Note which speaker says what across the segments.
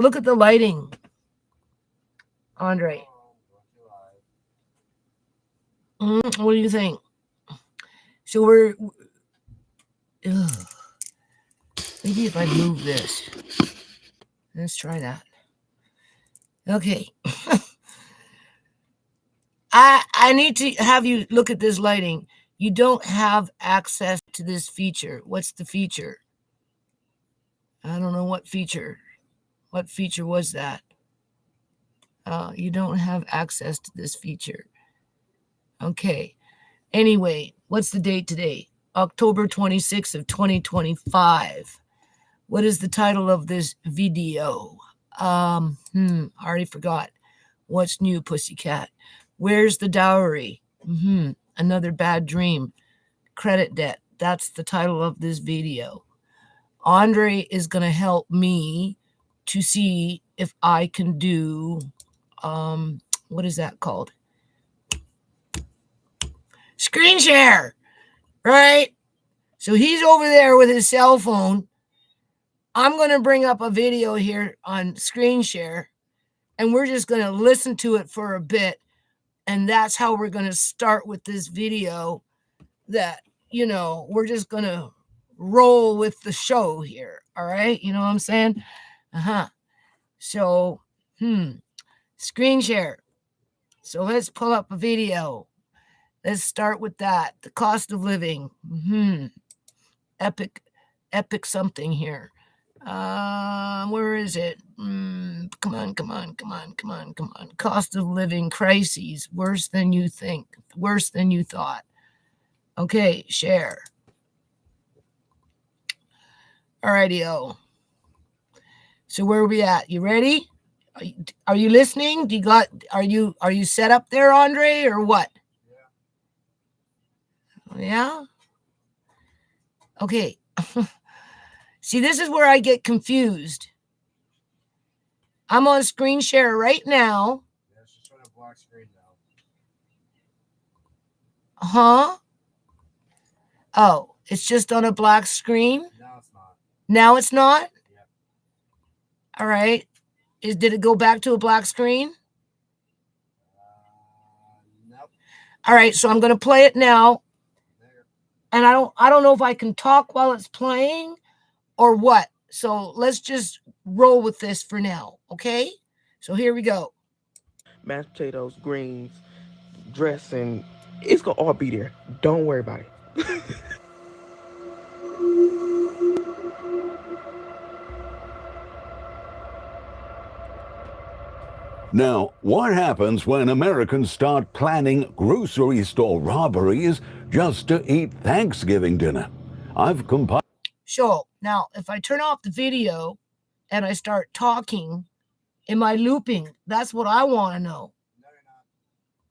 Speaker 1: Look at the lighting, Andre. What do you think? So we're ugh. Maybe if I move this, let's try that. Okay. I need to have you look at this lighting. You don't have access to this feature. What's the feature? I don't know what feature. What feature was that? You don't have access to this feature. Okay. Anyway, what's the date today? October 26th of 2025. What is the title of this video? I already forgot. What's new, pussycat? Where's the dowry? Another bad dream. Credit debt. That's the title of this video. Andre is going to help me to see if I can do, what is that called? Screen share, right? So he's over there with his cell phone. I'm going to bring up a video here on screen share, and we're just going to listen to it for a bit. And that's how we're going to start with this video that, we're just going to roll with the show here. All right. You know what I'm saying? So, screen share. So let's pull up a video. Let's start with that. The cost of living. Epic something here. Where is it? Come on. Cost of living crises. Worse than you think. Worse than you thought. Okay, share. Alrighty-o. So where are we at? You ready? Are you listening? Are you set up there, Andre, or what? Yeah? Okay. See, this is where I get confused. I'm on screen share right now.
Speaker 2: Yeah, it's just on a black screen now.
Speaker 1: Huh? Oh, it's just on a black screen?
Speaker 2: Now it's not.
Speaker 1: Now it's not?
Speaker 2: Yeah.
Speaker 1: All right. Did it go back to a black screen?
Speaker 2: Nope.
Speaker 1: All right, so I'm going to play it now.
Speaker 2: There.
Speaker 1: And I don't know if I can talk while it's playing or what. So let's just roll with this for now, okay? So here we go.
Speaker 3: Mashed potatoes, greens, dressing. It's going to all be there. Don't worry about it.
Speaker 4: Now, what happens when Americans start planning grocery store robberies just to eat Thanksgiving dinner? I've compiled.
Speaker 1: So now, if I turn off the video and I start talking, am I looping? That's what I want to know.
Speaker 2: No,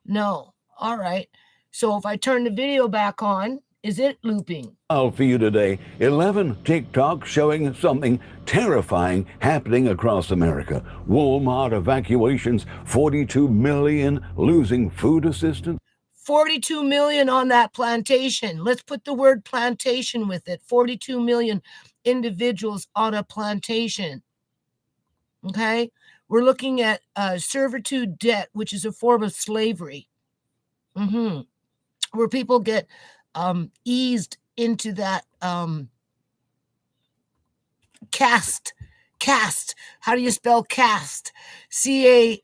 Speaker 2: you're not.
Speaker 1: No. All right. So if I turn the video back on, is it looping?
Speaker 4: For you today, 11 TikToks showing something terrifying happening across America. Walmart evacuations, 42 million losing food assistance.
Speaker 1: 42 million on that plantation. Let's put the word plantation with it. 42 million individuals on a plantation. Okay? We're looking at servitude debt, which is a form of slavery. Where people get eased into that caste. How do you spell caste? CASTE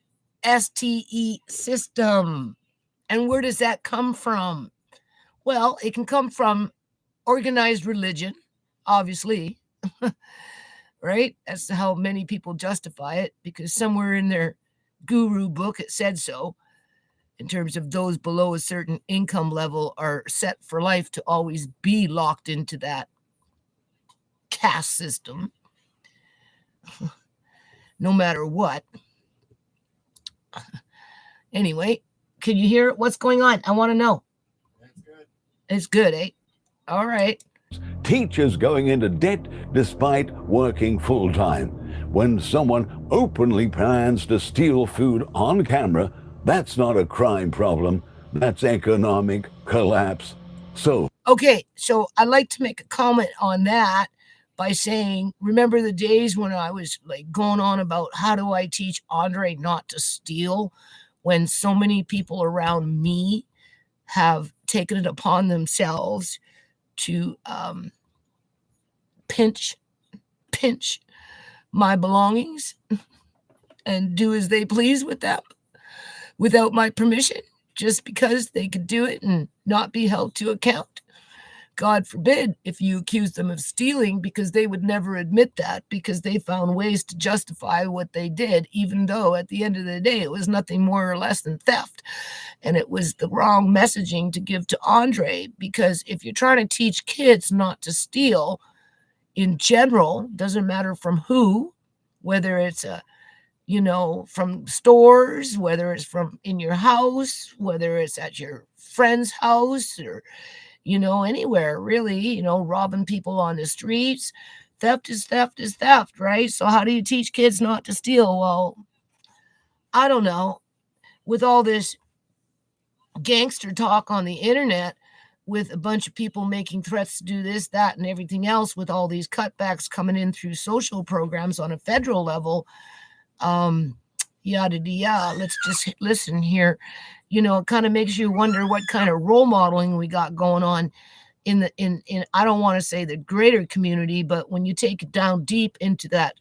Speaker 1: system. And where does that come from? Well, it can come from organized religion, obviously, right? That's how many people justify it, because somewhere in their guru book it said so. In terms of those below a certain income level are set for life to always be locked into that caste system, no matter what. Anyway, can you hear what's going on? I want to know.
Speaker 2: That's good.
Speaker 1: It's good, eh? All right.
Speaker 4: Teachers going into debt despite working full-time. When someone openly plans to steal food on camera, that's not a crime problem. That's economic collapse. So,
Speaker 1: okay, so I'd like to make a comment on that. by saying, remember the days when I was like going on about how do I teach Andre not to steal when so many people around me have taken it upon themselves to pinch my belongings and do as they please with them without my permission, just because they could do it and not be held to account. God forbid if you accuse them of stealing, because they would never admit that, because they found ways to justify what they did, even though at the end of the day it was nothing more or less than theft. And it was the wrong messaging to give to Andre, because if you're trying to teach kids not to steal in general, doesn't matter from who, whether it's from stores, whether it's from in your house, whether it's at your friend's house, or anywhere really, robbing people on the streets. Theft is theft, right? So how do you teach kids not to steal? Well, I don't know. With all this gangster talk on the internet, with a bunch of people making threats to do this, that, and everything else, with all these cutbacks coming in through social programs on a federal level, yada yada. Let's just listen here. It kind of makes you wonder what kind of role modeling we got going on in I don't want to say the greater community, but when you take it down deep into that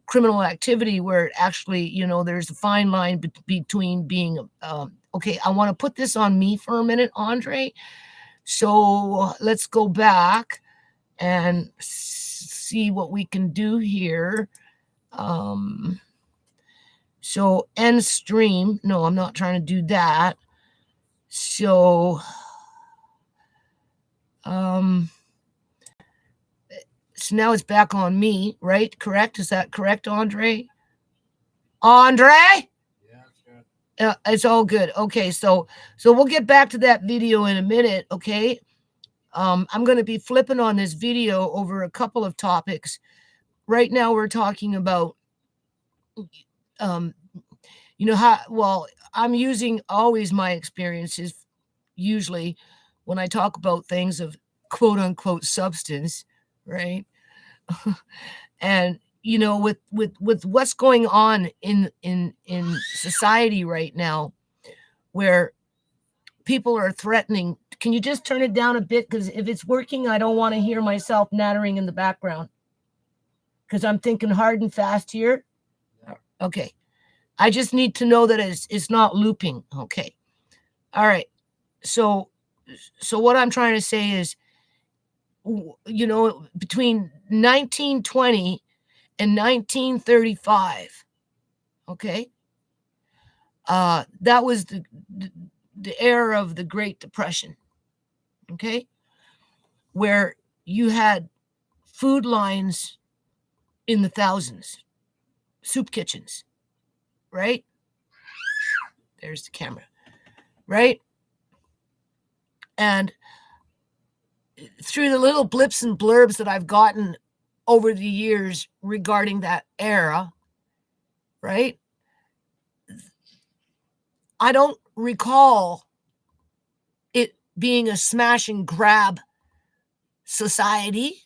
Speaker 1: criminal activity, where it actually, there's a fine line between being okay, I want to put this on me for a minute, Andre. So let's go back and see what we can do here. So end stream. No, I'm not trying to do that. So so now it's back on me, right? Correct? Is that correct, Andre? Andre?
Speaker 2: Yeah, it's good.
Speaker 1: It's all good. Okay, so we'll get back to that video in a minute, okay? I'm going to be flipping on this video over a couple of topics. Right now we're talking about I'm using always my experiences usually when I talk about things of quote unquote substance, right? And with what's going on in society right now, where people are threatening. Can you just turn it down a bit? Because if it's working, I don't want to hear myself nattering in the background, because I'm thinking hard and fast here. Okay. I just need to know that it's not looping. Okay. All right. So what I'm trying to say is, between 1920 and 1935, okay, that was the era of the Great Depression, okay, where you had food lines in the thousands, soup kitchens, right? There's the camera, right? And through the little blips and blurbs that I've gotten over the years regarding that era, right? I don't recall it being a smash and grab society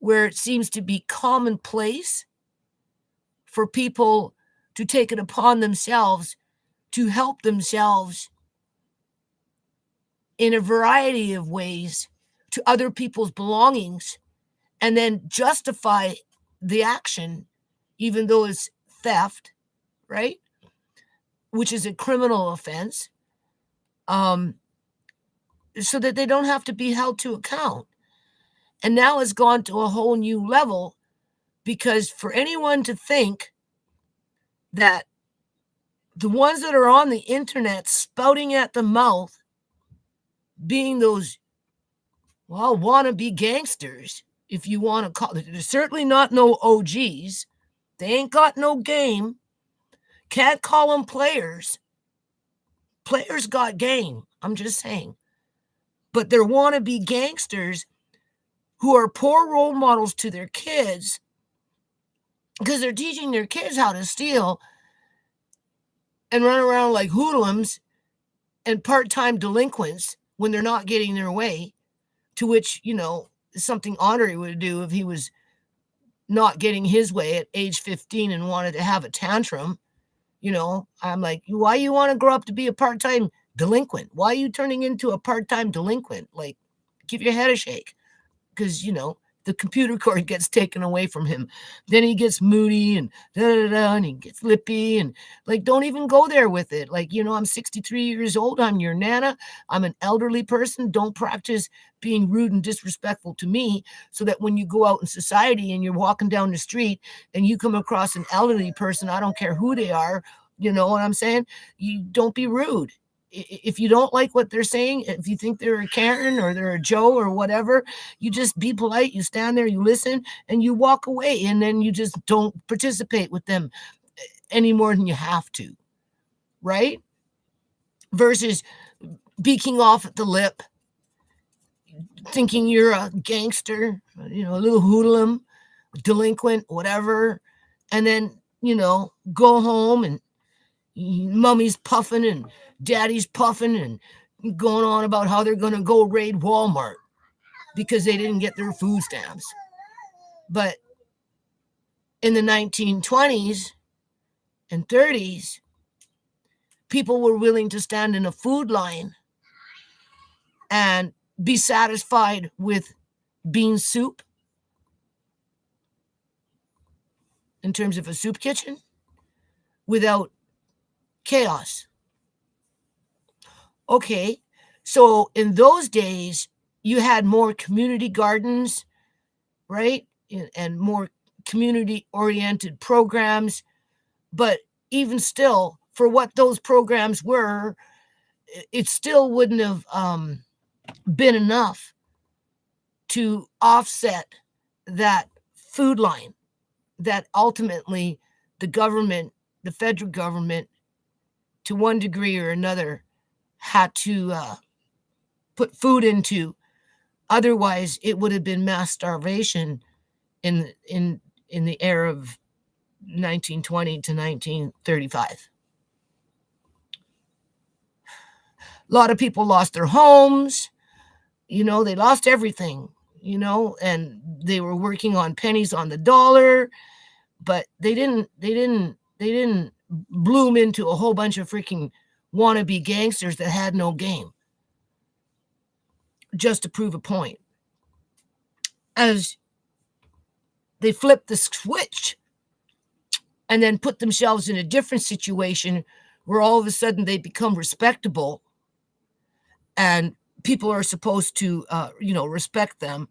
Speaker 1: where it seems to be commonplace for people to take it upon themselves to help themselves in a variety of ways to other people's belongings, and then justify the action, even though it's theft, right? Which is a criminal offense, so that they don't have to be held to account. And now it's gone to a whole new level, because for anyone to think that the ones that are on the internet spouting at the mouth, being those, well, wannabe gangsters, if you want to call it, they're certainly not no OGs. They ain't got no game. Can't call them players. Players got game. I'm just saying. But they're wannabe gangsters who are poor role models to their kids, because they're teaching their kids how to steal and run around like hoodlums and part-time delinquents when they're not getting their way, to which, something Andre would do if he was not getting his way at age 15 and wanted to have a tantrum. I'm like, why you want to grow up to be a part-time delinquent? Why are you turning into a part-time delinquent? Like, give your head a shake. Because, the computer cord gets taken away from him. Then he gets moody and and he gets lippy and like, don't even go there with it. Like, I'm 63 years old. I'm your nana. I'm an elderly person. Don't practice being rude and disrespectful to me so that when you go out in society and you're walking down the street and you come across an elderly person, I don't care who they are, you know what I'm saying? You don't be rude. If you don't like what they're saying, if you think they're a Karen or they're a Joe or whatever, you just be polite. You stand there, you listen, and you walk away. And then you just don't participate with them any more than you have to. Right? Versus beaking off at the lip, thinking you're a gangster, a little hoodlum, delinquent, whatever. And then, go home and mommy's puffing and daddy's puffing and going on about how they're going to go raid Walmart because they didn't get their food stamps. But in the 1920s and 30s, people were willing to stand in a food line and be satisfied with bean soup in terms of a soup kitchen without chaos. Okay, so in those days, you had more community gardens, right? And more community-oriented programs. But even still, for what those programs were, it still wouldn't have been enough to offset that food line that ultimately the government, the federal government, to one degree or another, had to put food into. Otherwise, it would have been mass starvation in the era of 1920 to 1935. A lot of people lost their homes. They lost everything. And they were working on pennies on the dollar, but they didn't bloom into a whole bunch of freaking wannabe gangsters that had no game just to prove a point. As they flipped the switch and then put themselves in a different situation where all of a sudden they become respectable and people are supposed to, respect them,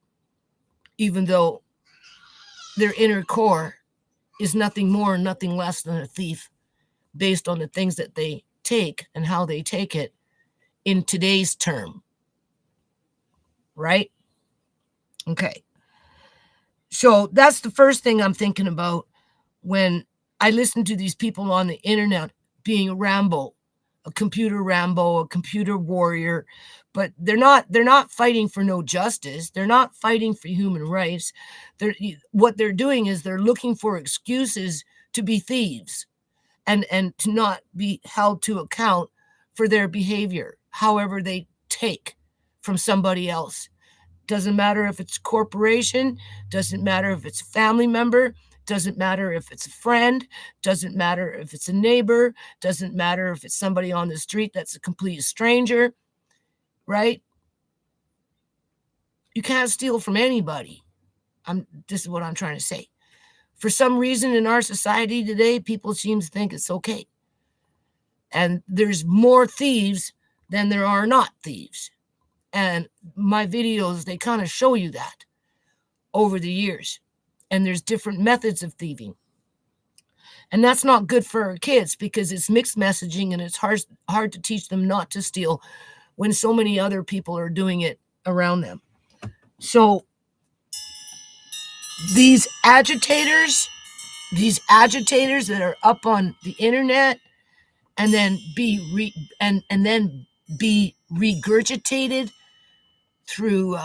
Speaker 1: even though their inner core is nothing more and nothing less than a thief based on the things that they take and how they take it in today's term. Right? Okay. So that's the first thing I'm thinking about when I listen to these people on the internet being a Rambo, a computer warrior, but they're not fighting for no justice. They're not fighting for human rights. What they're doing is they're looking for excuses to be thieves and to not be held to account for their behavior, however they take from somebody else. Doesn't matter if it's a corporation, doesn't matter if it's a family member, doesn't matter if it's a friend, doesn't matter if it's a neighbor, doesn't matter if it's somebody on the street that's a complete stranger, right? You can't steal from anybody. This is what I'm trying to say. For some reason in our society today, people seem to think it's okay. And there's more thieves than there are not thieves. And my videos, they kind of show you that over the years. And there's different methods of thieving. And that's not good for our kids because it's mixed messaging and it's hard to teach them not to steal when so many other people are doing it around them. So these agitators that are up on the internet and then be regurgitated through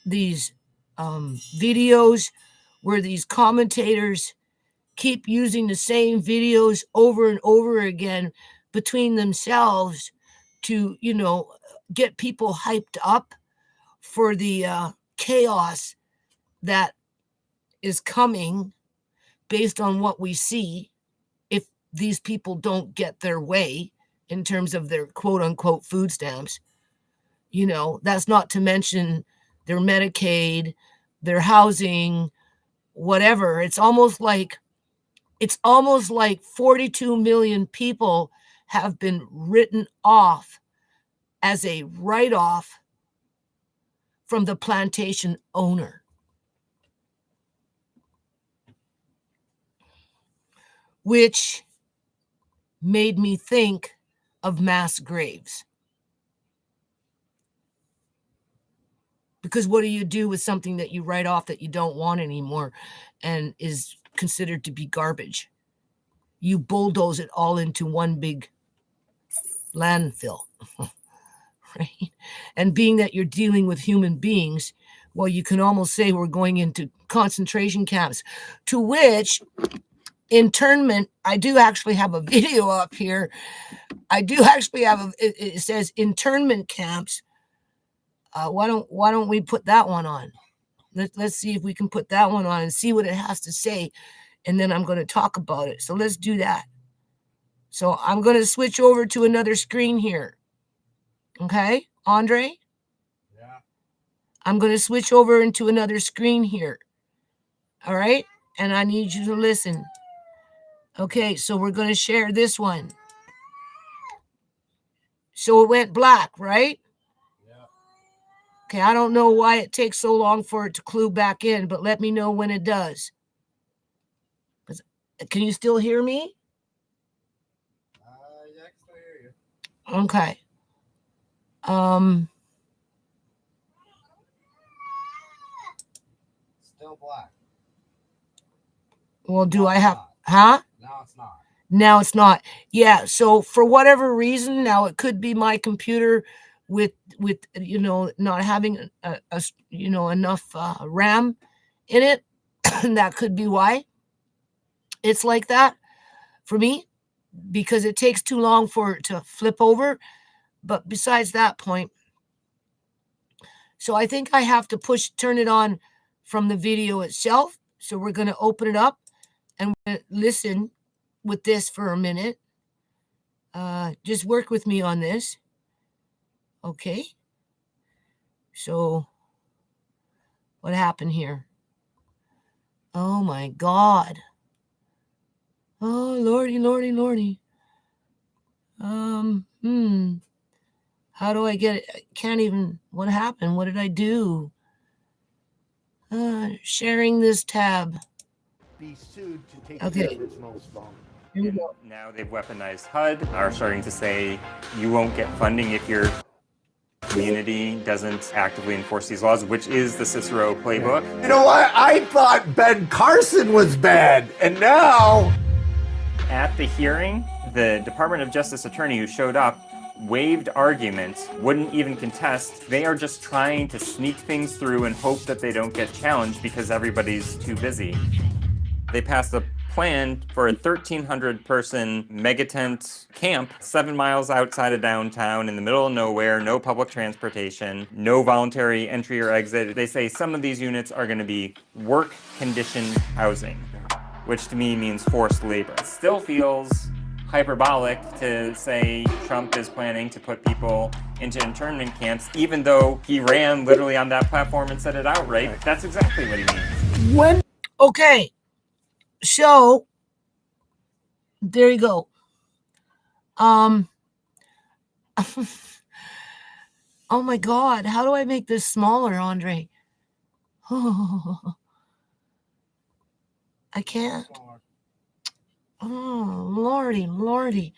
Speaker 1: these videos where these commentators keep using the same videos over and over again between themselves to, get people hyped up for the chaos that is coming based on what we see if these people don't get their way in terms of their quote unquote food stamps. You know, that's not to mention their Medicaid, their housing, whatever. It's almost like 42 million people have been written off as a write-off from the plantation owner, which made me think of mass graves. Because what do you do with something that you write off that you don't want anymore and is considered to be garbage? You bulldoze it all into one big landfill, right? And being that you're dealing with human beings, well, you can almost say we're going into concentration camps, to which internment, I do actually have a video up here. I do actually have it says internment camps. Why don't we put that one on? Let's see if we can put that one on and see what it has to say, and then I'm going to talk about it. So let's do that. So I'm going to switch over to another screen here. Okay, Andre?
Speaker 2: Yeah.
Speaker 1: I'm going to switch over into another screen here. All right? And I need you to listen. Okay, so we're going to share this one. So it went black, right?
Speaker 2: Yeah.
Speaker 1: Okay, I don't know why it takes so long for it to clue back in, but let me know when it does. Can you still hear me?
Speaker 2: Yeah, I can still hear you.
Speaker 1: Okay.
Speaker 2: Still black.
Speaker 1: Well, do
Speaker 2: No,
Speaker 1: I
Speaker 2: it's
Speaker 1: have,
Speaker 2: not.
Speaker 1: huh?
Speaker 2: Now it's not.
Speaker 1: Now it's not. Yeah, so for whatever reason, now it could be my computer with you know, not having a you know, enough RAM in it. And that could be why it's like that for me, because it takes too long for it to flip over. But besides that point, so I think I have to turn it on from the video itself. So we're going to open it up and we're gonna listen with this for a minute. Just work with me on this. Okay. So what happened here? Oh my God. Oh, Lordy, Lordy, Lordy. How do I get it? I can't even, what happened? What did I do? Sharing this tab.
Speaker 5: Be sued to take
Speaker 1: Okay.
Speaker 5: care of its most vulnerable.
Speaker 1: Here we go.
Speaker 6: Now they've weaponized HUD, are starting to say you won't get funding if your community doesn't actively enforce these laws, which is the Cicero playbook.
Speaker 5: You know what? I thought Ben Carson was bad, and now...
Speaker 6: At the hearing, the Department of Justice attorney who showed up waived arguments, wouldn't even contest. They are just trying to sneak things through and hope that they don't get challenged because everybody's too busy. They passed a plan for a 1,300-person megatent camp 7 miles outside of downtown in the middle of nowhere, no public transportation, no voluntary entry or exit. They say some of these units are going to be work-conditioned housing, which to me means forced labor. It still feels hyperbolic to say Trump is planning to put people into internment camps, even though he ran literally on that platform and said it outright. That's exactly what he means.
Speaker 1: Okay. So there you go. Oh my God, how do I make this smaller, Andre? Oh, I can't. Oh, Lordy, Lordy.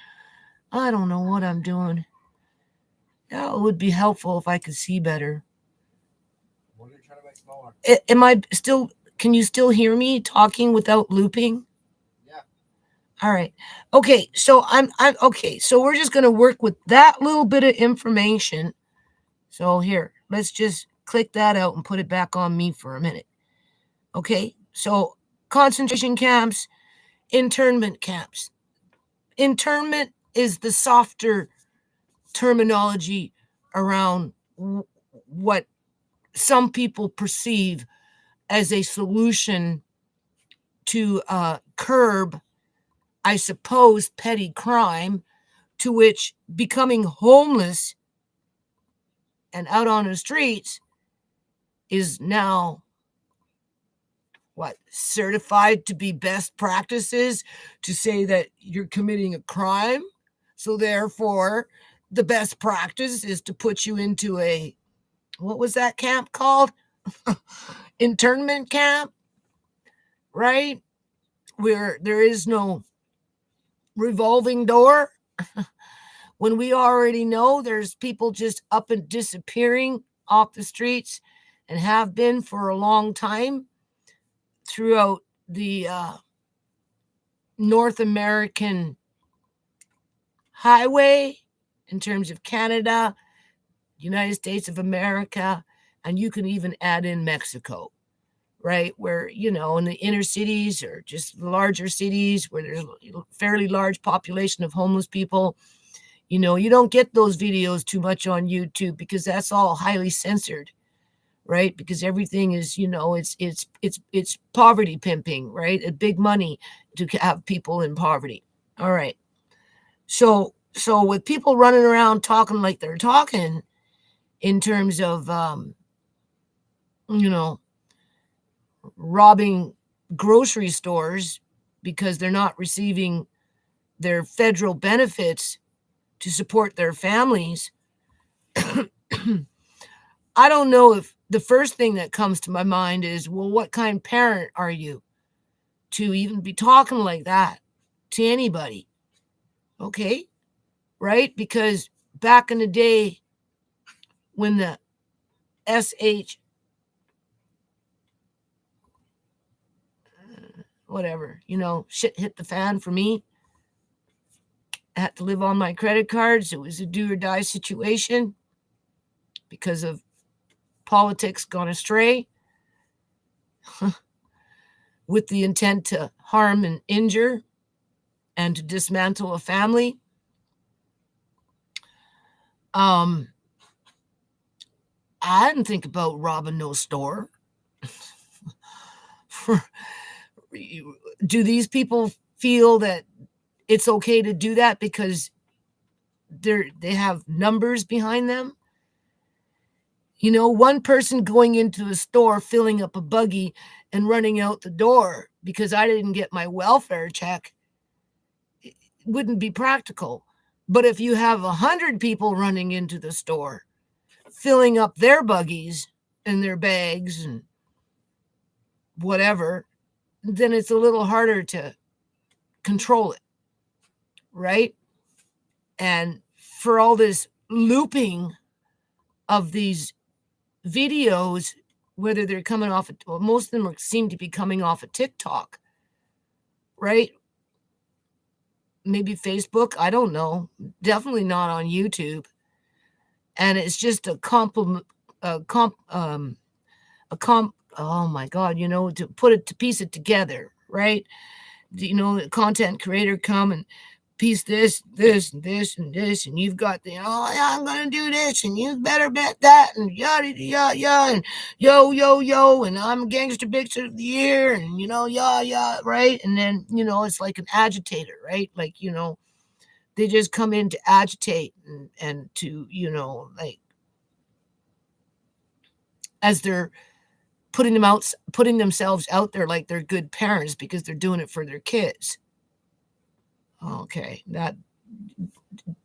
Speaker 1: I don't know what I'm doing. That would be helpful if I could see better.
Speaker 2: What are you trying to make smaller?
Speaker 1: Am I still, can you still hear me talking without looping?
Speaker 2: Yeah.
Speaker 1: All right. Okay. So I'm okay. So we're just going to work with that little bit of information. So here, let's just click that out and put it back on me for a minute. Okay. So concentration camps, internment camps. Internment is the softer terminology around what some people perceive as a solution to curb, I suppose, petty crime, to which becoming homeless and out on the streets is now certified to be best practices, to say that you're committing a crime. So therefore, the best practice is to put you into a, what was that camp called? Internment camp, right? Where there is no revolving door. When we already know there's people just up and disappearing off the streets and have been for a long time throughout the North American highway, in terms of Canada, United States of America, and you can even add in Mexico, right? Where, in the inner cities or just the larger cities where there's a fairly large population of homeless people, you don't get those videos too much on YouTube because that's all highly censored, right? Because everything is, it's poverty pimping, right? A big money to have people in poverty. All right. So with people running around talking like they're talking in terms of, robbing grocery stores because they're not receiving their federal benefits to support their families, I don't know if the first thing that comes to my mind is, well, what kind of parent are you to even be talking like that to anybody? Okay, right? Because back in the day when the SH, whatever, shit hit the fan for me, I had to live on my credit cards. It was a do or die situation because of politics gone astray with the intent to harm and injure and to dismantle a family. I didn't think about robbing no store. Do these people feel that it's okay to do that because they have numbers behind them? One person going into a store, filling up a buggy and running out the door because I didn't get my welfare check, it wouldn't be practical. But if you have 100 people running into the store, filling up their buggies and their bags and whatever, then it's a little harder to control it, right? And for all this looping of these videos, whether they're coming off, most of them seem to be coming off of TikTok, right? Maybe Facebook, I don't know. Definitely not on YouTube. And it's just oh my God, to piece it together, right? The content creator come and piece this, and this, and this, and you've got I'm going to do this, and you better bet that, and yada, yada, yada, and yo, and I'm a gangster bitch of the year, and, right? And then, it's like an agitator, right? Like, they just come in to agitate and to, like, as they're putting themselves out there like they're good parents because they're doing it for their kids. Okay,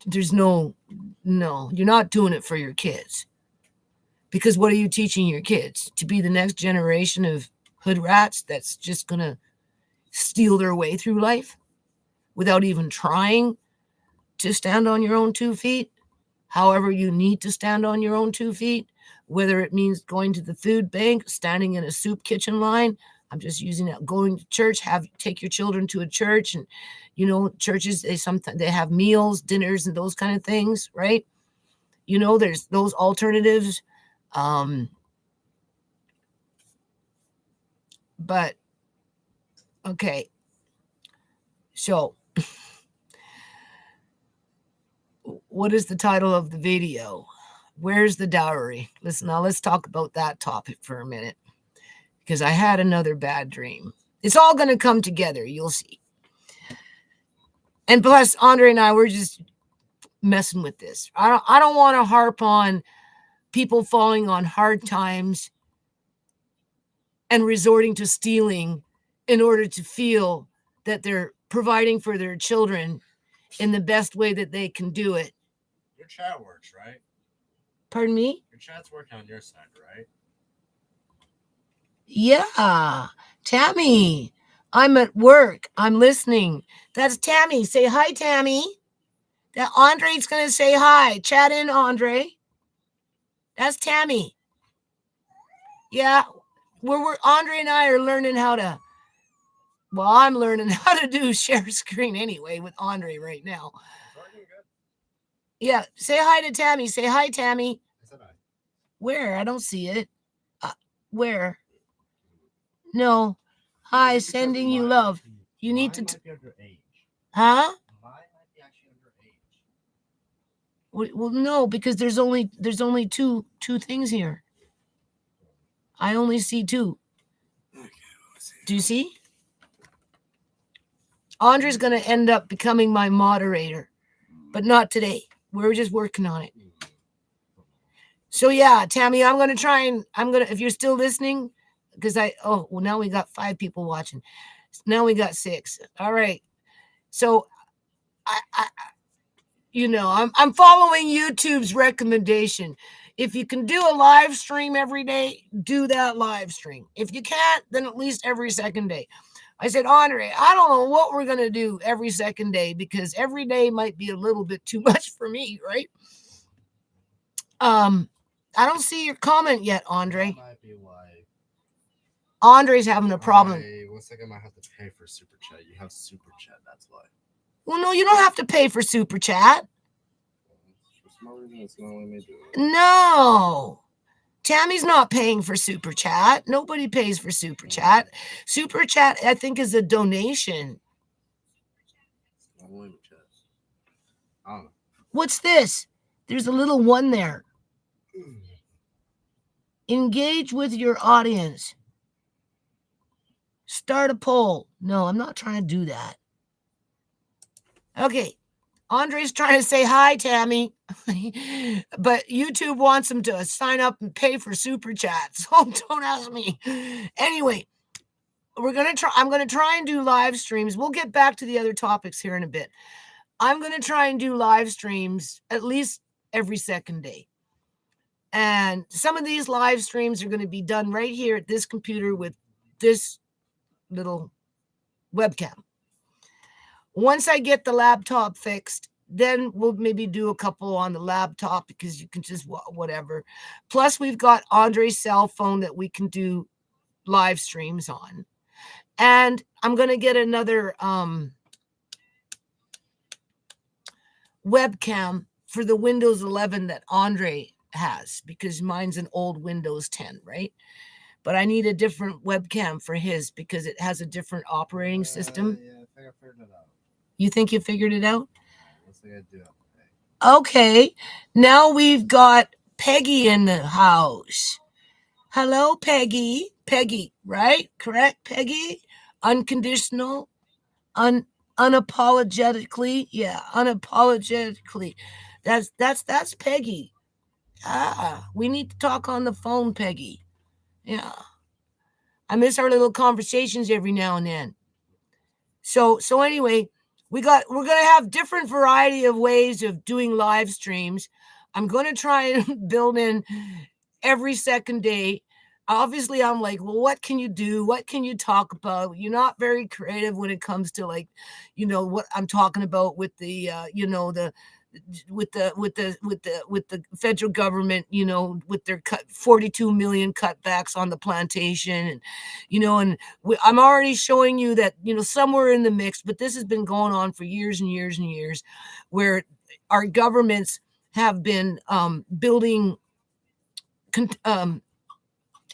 Speaker 1: there's no, you're not doing it for your kids. Because what are you teaching your kids? To be the next generation of hood rats that's just going to steal their way through life without even trying to stand on your own 2 feet? However you need to stand on your own 2 feet, whether it means going to the food bank, standing in a soup kitchen line. I'm just using that. Going to church, take your children to a church, and churches, they have meals, dinners, and those kind of things, right? There's those alternatives. But okay, so what is the title of the video? Where's the dowry? Listen, now let's talk about that topic for a minute, because I had another bad dream. It's all going to come together. You'll see. And plus, Andre and I, we're just messing with this. I don't want to harp on people falling on hard times and resorting to stealing in order to feel that they're providing for their children in the best way that they can do it.
Speaker 2: Your chat works, right?
Speaker 1: Pardon me?
Speaker 2: Your chat's working on your side, right?
Speaker 1: Yeah. Tammy, I'm at work. I'm listening. That's Tammy. Say hi, Tammy. That Andre's going to say hi. Chat in, Andre. That's Tammy. Yeah. We're Andre and I are learning how to, well, I'm learning how to do share screen anyway with Andre right now. Yeah. Say hi to Tammy. Say hi, Tammy.
Speaker 2: I said hi.
Speaker 1: Where? I don't see it. Where? No. Hi, sending you love. You need to.
Speaker 2: Might be underage.
Speaker 1: Huh?
Speaker 2: Mine might be actually underage.
Speaker 1: Well, no, because there's only two things here. I only see two. Do you see? Andre's going to end up becoming my moderator, but not today. We're just working on it. So yeah, Tammy, I'm going to if you're still listening, because now we got 5 people watching. Now we got 6. All right. So I'm following YouTube's recommendation. If you can do a live stream every day, do that live stream. If you can't, then at least every second day. I said, Andre, I don't know what we're going to do every second day, because every day might be a little bit too much for me, right? I don't see your comment yet, Andre.
Speaker 2: That might be why.
Speaker 1: Andre's having a problem.
Speaker 2: One second, I might have to pay for super chat. You have super chat, that's why.
Speaker 1: Well, no, you don't have to pay for super chat. No. Tammy's not paying for super chat. Nobody pays for super chat. Super chat, I think, is a donation.
Speaker 2: I don't know.
Speaker 1: What's this? There's a little one there. Engage with your audience. Start a poll. No, I'm not trying to do that. Okay. Andre's trying to say hi, Tammy. But YouTube wants him to sign up and pay for super chats. So don't ask me. Anyway, I'm going to try and do live streams. We'll get back to the other topics here in a bit. I'm going to try and do live streams at least every second day. And some of these live streams are going to be done right here at this computer with this little webcam. Once I get the laptop fixed, then we'll maybe do a couple on the laptop, because you can just whatever. Plus, we've got Andre's cell phone that we can do live streams on. And I'm going to get another webcam for the Windows 11 that Andre has, because mine's an old Windows 10, right? But I need a different webcam for his because it has a different operating system.
Speaker 2: Yeah, I think I figured it out.
Speaker 1: You think you figured it out?
Speaker 2: Let's see, I do.
Speaker 1: Okay. Now we've got Peggy in the house. Hello, Peggy. Peggy, right? Correct, Peggy? Unconditional, unapologetically. Yeah, unapologetically. That's Peggy. We need to talk on the phone, Peggy. Yeah. I miss our little conversations every now and then. So anyway, we're going to have different variety of ways of doing live streams. I'm going to try and build in every second day. Obviously, I'm like, well, what can you do? What can you talk about? You're not very creative when it comes to, like, what I'm talking about with the, with the federal government, with their 42 million cutbacks on the plantation, and I'm already showing you that, somewhere in the mix, but this has been going on for years and years and years, where our governments have been building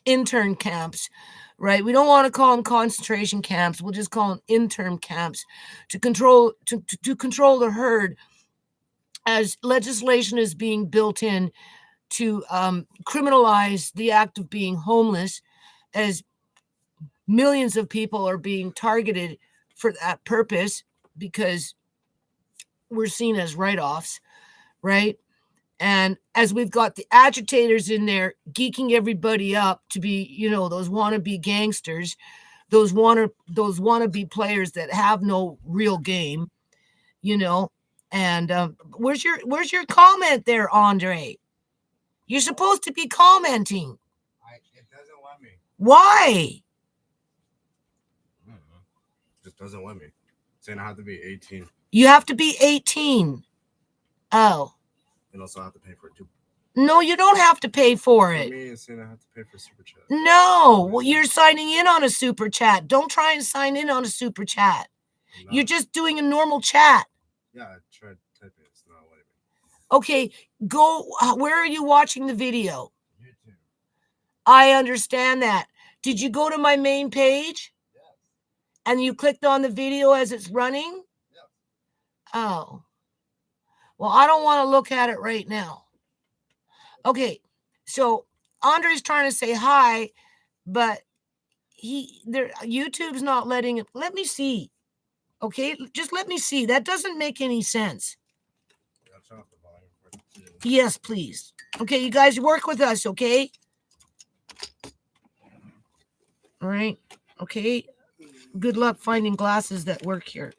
Speaker 1: intern camps, right? We don't want to call them concentration camps. We'll just call them intern camps to control the herd, as legislation is being built in to criminalize the act of being homeless, as millions of people are being targeted for that purpose because we're seen as write-offs, right? And as we've got the agitators in there geeking everybody up to be, those wannabe gangsters, those wannabe players that have no real game, And where's your comment there, Andre? You're supposed to be commenting.
Speaker 2: It doesn't let me.
Speaker 1: Why?
Speaker 2: I don't know. It just doesn't let me. It's saying I have to be 18.
Speaker 1: You have to be 18. Oh.
Speaker 2: And also I have to pay for it too.
Speaker 1: No, you don't have to pay for
Speaker 2: For
Speaker 1: it.
Speaker 2: me, it's saying I have to pay for super chat.
Speaker 1: No, well, you're signing in on a super chat. Don't try and sign in on a super chat. You're just doing a normal chat.
Speaker 2: Yeah, I tried typing. It's not letting me.
Speaker 1: Okay, go. Where are you watching the video?
Speaker 2: YouTube.
Speaker 1: I understand that. Did you go to my main page?
Speaker 2: Yes.
Speaker 1: And you clicked on the video as it's running?
Speaker 2: Yes.
Speaker 1: Oh. Well, I don't want to look at it right now. Okay, so Andre's trying to say hi, but YouTube's not letting it. Let me see. Okay, just let me see. That doesn't make any sense. Yes, please. Okay, you guys work with us, okay? All right. Okay. Good luck finding glasses that work here.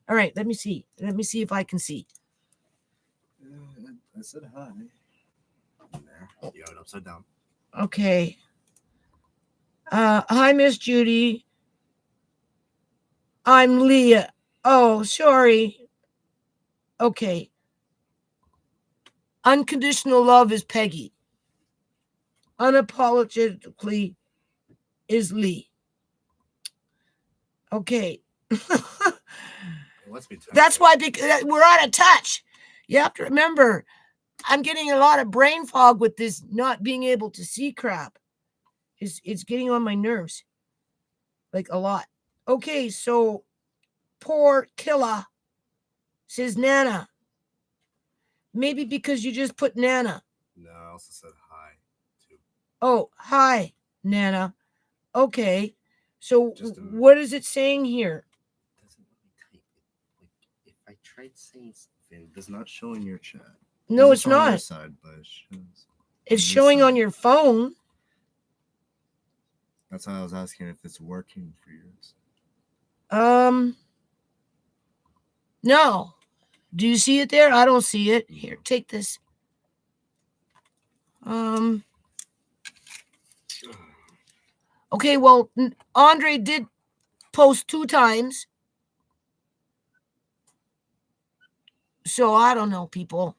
Speaker 1: All right, let me see. Let me see if I can see.
Speaker 2: I said hi. There. You have it upside down.
Speaker 1: Okay. Hi, Miss Judy. I'm Leah. Oh, sorry. Okay. Unconditional love is Peggy. Unapologetically is Lee. Okay. That's why we're out of touch. You have to remember, I'm getting a lot of brain fog with this not being able to see crap. It's getting on my nerves. Like a lot. Okay, so poor Killa says Nana. Maybe because you just put Nana.
Speaker 2: No, I also said hi too.
Speaker 1: Oh, hi, Nana. Okay. So what is it saying here?
Speaker 2: It doesn't let me type it. Like if I tried saying something, it's not showing your chat.
Speaker 1: No, it's not.
Speaker 2: On your side, but it shows.
Speaker 1: It's showing on your phone.
Speaker 2: That's why I was asking if it's working for yours.
Speaker 1: No. Do you see it there? I don't see it. Here, take this. Okay, well, Andre did post 2 times. So I don't know, people.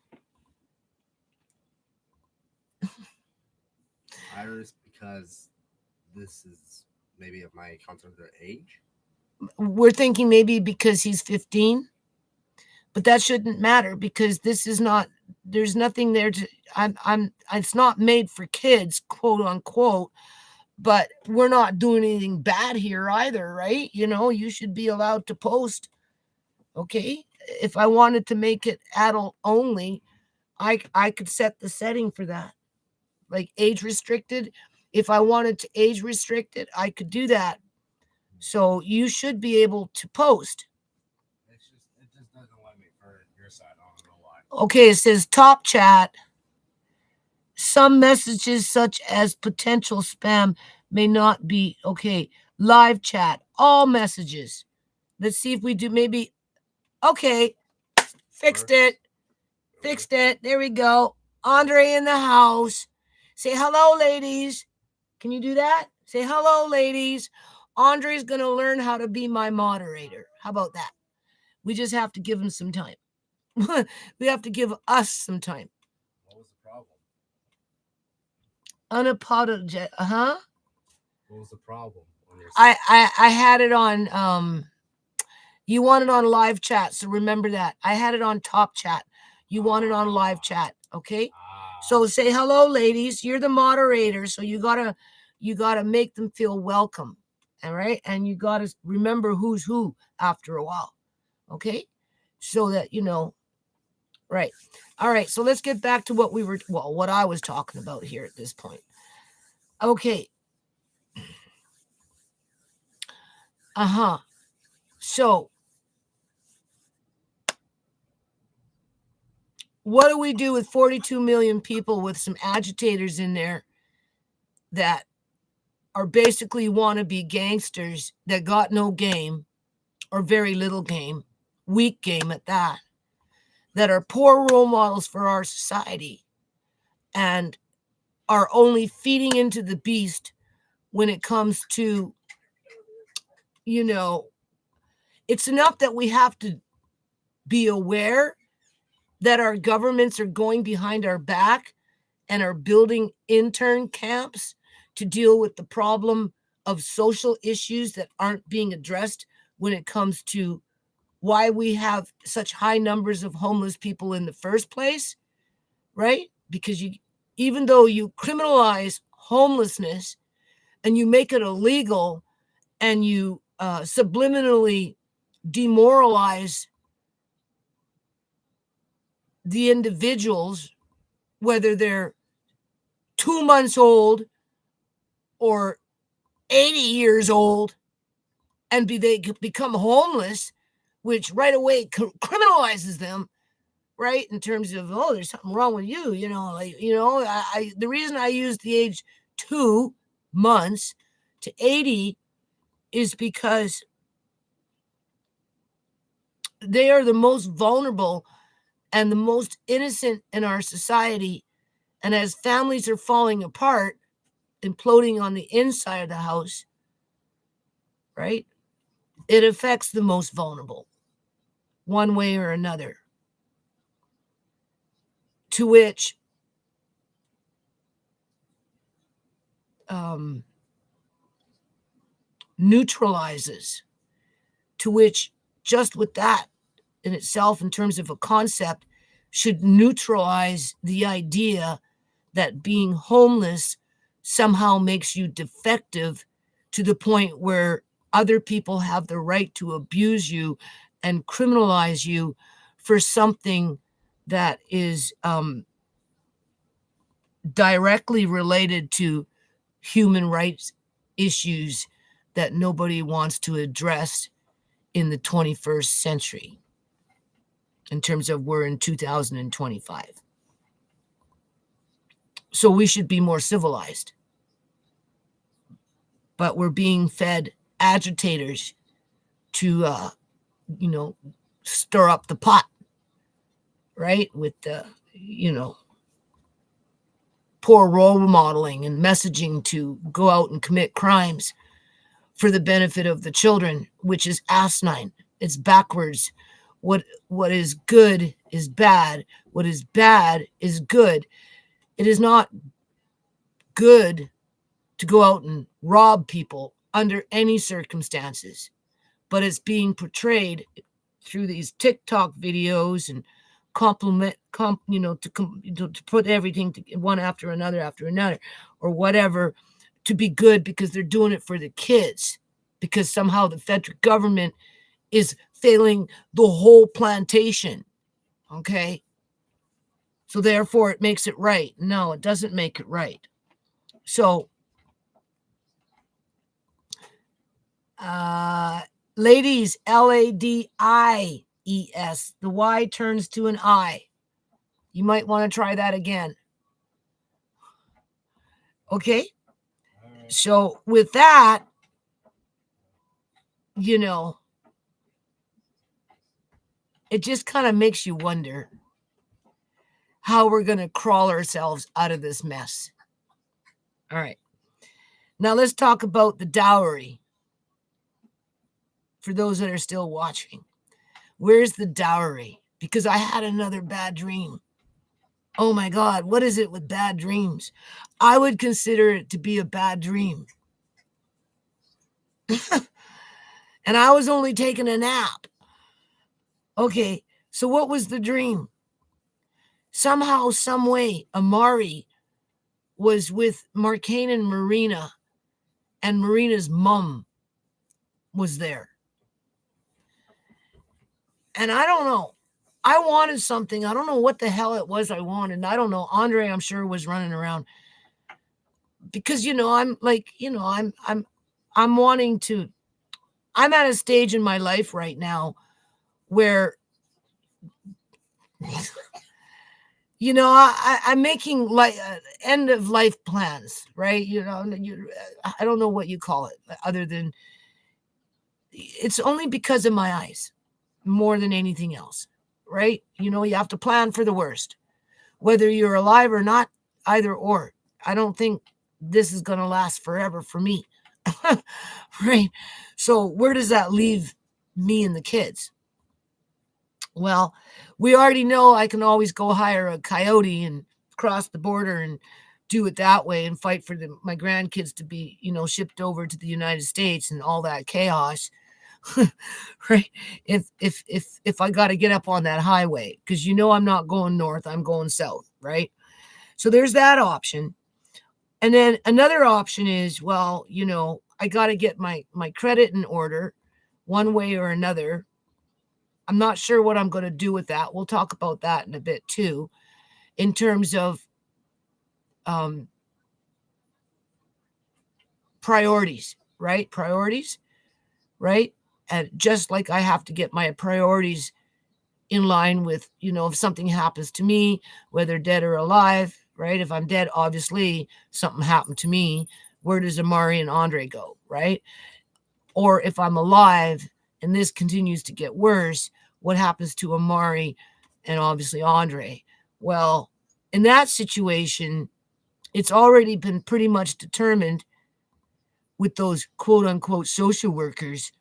Speaker 2: Iris, because this is maybe of my contemporary age.
Speaker 1: We're thinking maybe because he's 15. But that shouldn't matter because this is not, there's nothing there to, it's not made for kids, quote unquote, but we're not doing anything bad here either, right? You should be allowed to post. Okay. If I wanted to make it adult only, I could set the setting for that. Like age restricted. If I wanted to age restrict it, I could do that. So you should be able to post.
Speaker 2: It just doesn't let me for your side. I don't know why.
Speaker 1: Okay, it says top chat. Some messages such as potential spam may not be okay. Live chat, all messages. Let's see if we do maybe. Okay, fixed it. Fixed it. There we go. Andre in the house. Say hello, ladies. Can you do that? Say hello, ladies. Andre's going to learn how to be my moderator. How about that? We just have to give him some time. We have to give us some time.
Speaker 2: What was the problem?
Speaker 1: Unapologetic.
Speaker 2: What was the problem on your
Speaker 1: side? I had it on you want it on live chat, so remember that. I had it on top chat. You want it on live chat, okay? So say hello, ladies. You're the moderator, so you gotta make them feel welcome. All right, and you gotta remember who's who after a while, okay? So that Right. All right. So let's get back to what I was talking about here at this point. Okay. So what do we do with 42 million people with some agitators in there that are basically wannabe gangsters that got no game or very little game, weak game at that are poor role models for our society and are only feeding into the beast when it comes to, it's enough that we have to be aware that our governments are going behind our back and are building intern camps to deal with the problem of social issues that aren't being addressed when it comes to why we have such high numbers of homeless people in the first place, right? Because even though you criminalize homelessness and you make it illegal and you subliminally demoralize the individuals, whether they're 2 months old or 80 years old, and they become homeless, which right away criminalizes them, right? In terms of, oh, there's something wrong with you, the reason I use the age 2 months to 80 is because they are the most vulnerable and the most innocent in our society. And as families are falling apart, imploding on the inside of the house, right? It affects the most vulnerable one way or another. To which neutralizes, to which just with that in itself, in terms of a concept, should neutralize the idea that being homeless somehow makes you defective to the point where other people have the right to abuse you and criminalize you for something that is directly related to human rights issues that nobody wants to address in the 21st century, in terms of we're in 2025. So we should be more civilized. But we're being fed agitators to, stir up the pot, right? With the, poor role modeling and messaging to go out and commit crimes for the benefit of the children, which is asinine. It's backwards. What is good is bad. What is bad is good. It is not good to go out and rob people under any circumstances, but it's being portrayed through these TikTok videos and to put everything one after another, or whatever, to be good because they're doing it for the kids, because somehow the federal government is failing the whole plantation. Okay. So therefore it makes it right. No, it doesn't make it right. So, ladies, LADIES, the Y turns to an I. You might want to try that again. Okay. So with that, it just kind of makes you wonder how we're going to crawl ourselves out of this mess. All right. Now let's talk about the dowry. For those that are still watching, where's the dowry? Because I had another bad dream. Oh my God, what is it with bad dreams? I would consider it to be a bad dream. And I was only taking a nap. Okay, so what was the dream? Somehow, some way, Amari was with Marcane and Marina, and Marina's mom was there. And I don't know. I wanted something. I don't know what the hell it was I wanted. I don't know. Andre, I'm sure, was running around because I'm like, I'm wanting to. I'm at a stage in my life right now where I'm making like end of life plans, right? I don't know what you call it other than it's only because of my eyes more than anything else, right? You have to plan for the worst, whether you're alive or not, either or. I don't think this is going to last forever for me, right? So where does that leave me and the kids? Well, we already know I can always go hire a coyote and cross the border and do it that way and fight for my grandkids to be, shipped over to the United States and all that chaos. Right? If I got to get up on that highway, because I'm not going north, I'm going south, right? So there's that option. And then another option is, well, I got to get my credit in order one way or another. I'm not sure what I'm going to do with that. We'll talk about that in a bit too, in terms of priorities, right? Priorities, right? And just like I have to get my priorities in line with, if something happens to me, whether dead or alive, right? If I'm dead, obviously something happened to me. Where does Amari and Andre go, right? Or if I'm alive and this continues to get worse, what happens to Amari and obviously Andre? Well, in that situation, it's already been pretty much determined with those quote unquote social workers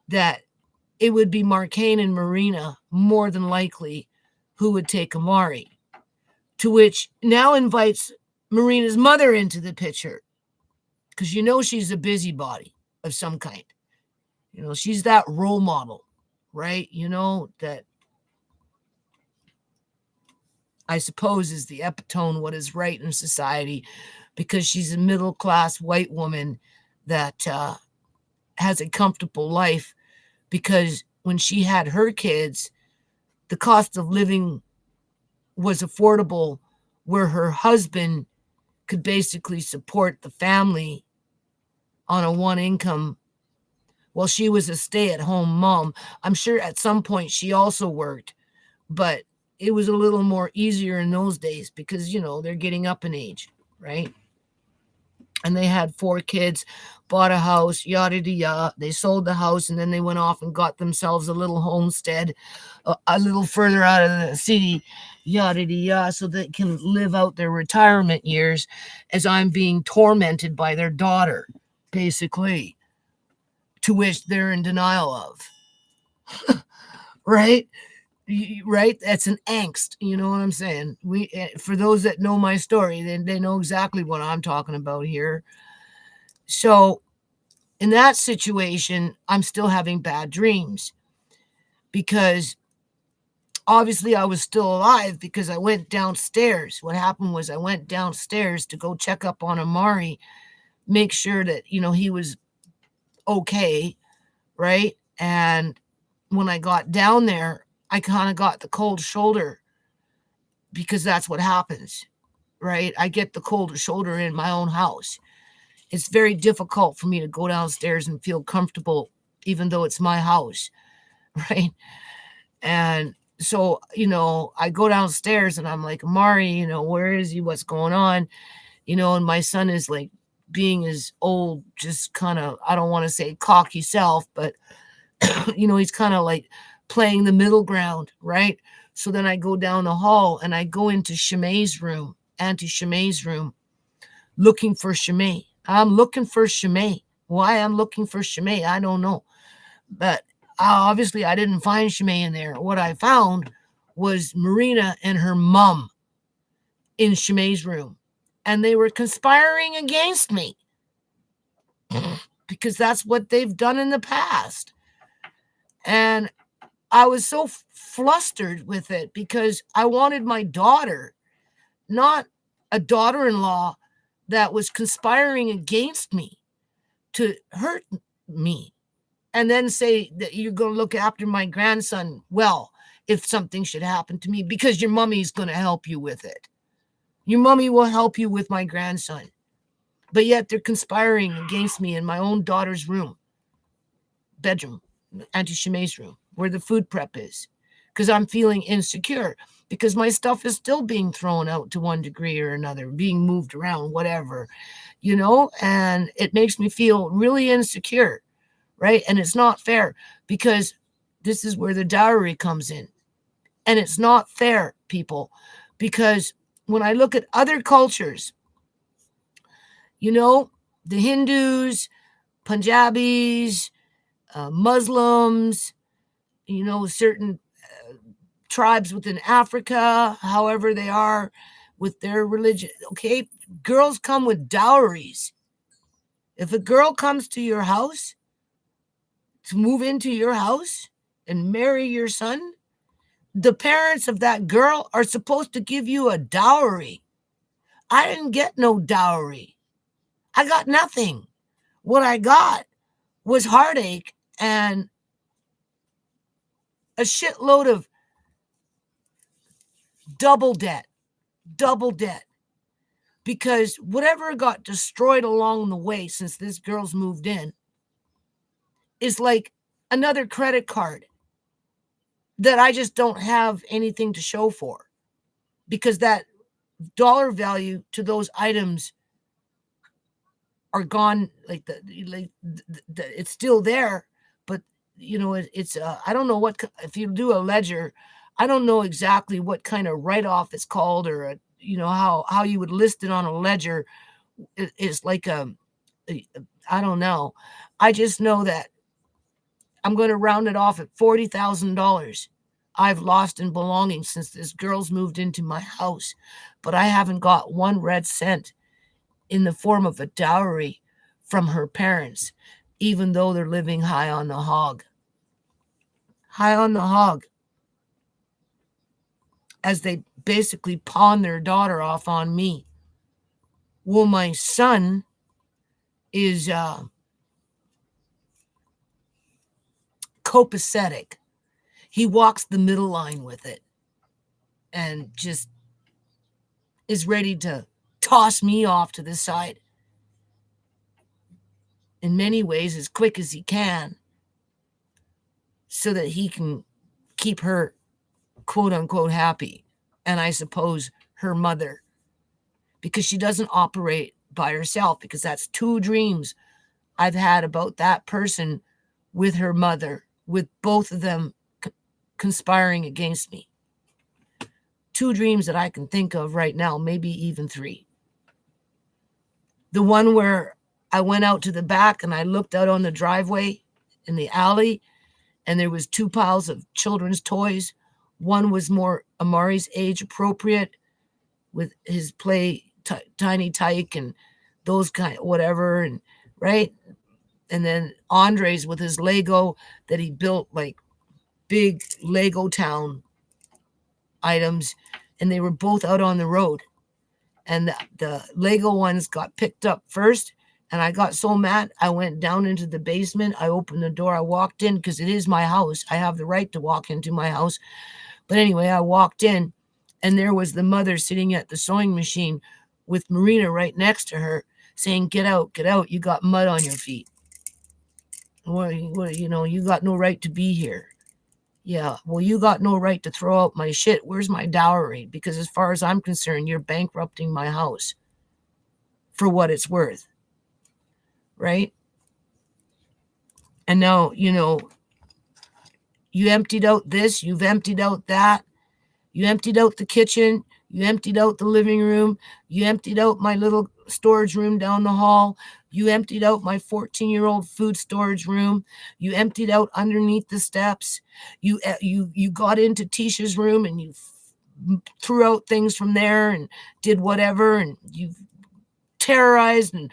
Speaker 1: that it would be Marcane and Marina more than likely who would take Amari, to which now invites Marina's mother into the picture because she's a busybody of some kind. She's that role model, right? That I suppose is the epitome what is right in society, because she's a middle-class white woman that has a comfortable life, because when she had her kids, the cost of living was affordable, where her husband could basically support the family on a one income. Well, she was a stay-at-home mom. I'm sure at some point she also worked, but it was a little more easier in those days because, they're getting up in age, right? And they had 4 kids, bought a house, yada, yada, yada. They sold the house, and then they went off and got themselves a little homestead a little further out of the city, yada, yada, yada, so they can live out their retirement years as I'm being tormented by their daughter, basically, to which they're in denial of. Right? Right? That's an angst. You know what I'm saying? For those that know my story, they know exactly what I'm talking about here. So in that situation, I'm still having bad dreams because obviously I was still alive because I went downstairs. What happened was I went downstairs to go check up on Amari, make sure that, he was okay. Right? And when I got down there, I kind of got the cold shoulder because that's what happens, right? I get the cold shoulder in my own house. It's very difficult for me to go downstairs and feel comfortable, even though it's my house, right? And so, I go downstairs and I'm like, Amari, where is he? What's going on? And my son is like being his old, just kind of, I don't want to say cocky self, but, he's kind of like playing the middle ground, right? So then I go down the hall and I go into Shimei's room, Auntie Shimei's room, looking for Shimei. I'm looking for Shimei. Why I'm looking for Shimei, I don't know. But obviously I didn't find Shimei in there. What I found was Marina and her mom in Shimei's room. And they were conspiring against me because that's what they've done in the past. And I was so flustered with it because I wanted my daughter, not a daughter-in-law that was conspiring against me to hurt me and then say that you're going to look after my grandson well if something should happen to me, because your mummy's going to help you with it. Your mummy will help you with my grandson. But yet they're conspiring against me in my own daughter's bedroom, Auntie Shimei's room, where the food prep is, because I'm feeling insecure, because my stuff is still being thrown out to one degree or another, being moved around, whatever, and it makes me feel really insecure, right? And it's not fair, because this is where the dowry comes in. And it's not fair, people, because when I look at other cultures, the Hindus, Punjabis, Muslims, certain tribes within Africa, however they are with their religion. Okay, girls come with dowries. If a girl comes to your house to move into your house and marry your son, the parents of that girl are supposed to give you a dowry. I didn't get no dowry. I got nothing. What I got was heartache and a shitload of double debt, because whatever got destroyed along the way since this girl's moved in is like another credit card that I just don't have anything to show for, because that dollar value to those items are gone. It's still there, but it's I don't know what, if you do a ledger, I don't know exactly what kind of write-off it's called, or how you would list it on a ledger. It's like I don't know. I just know that I'm going to round it off at $40,000 I've lost in belongings since this girl's moved into my house, but I haven't got one red cent in the form of a dowry from her parents, even though they're living high on the hog. High on the hog. As they basically pawn their daughter off on me. Well, my son is copacetic. He walks the middle line with it and just is ready to toss me off to the side in many ways as quick as he can, so that he can keep her quote unquote happy, and I suppose her mother, because she doesn't operate by herself, because that's two dreams I've had about that person with her mother, with both of them conspiring against me. Two dreams that I can think of right now, maybe even three. The one where I went out to the back and I looked out on the driveway in the alley, and there was two piles of children's toys. One was more Amari's age appropriate, with his play Tiny Tyke and those kind, whatever, and right. And then Andre's with his Lego that he built, like big Lego town items, and they were both out on the road. And the Lego ones got picked up first, and I got so mad, I went down into the basement. I opened the door. I walked in, because it is my house. I have the right to walk into my house. But anyway, I walked in, and there was the mother sitting at the sewing machine with Marina right next to her, saying, get out, you got mud on your feet. You got no right to be here. Yeah, well, you got no right to throw out my shit. Where's my dowry? Because as far as I'm concerned, you're bankrupting my house for what it's worth. Right? And now, you emptied out this, you've emptied out that, you emptied out the kitchen, you emptied out the living room, you emptied out my little storage room down the hall, you emptied out my 14-year-old food storage room, you emptied out underneath the steps, you got into Tisha's room and you threw out things from there and did whatever, and you terrorized, and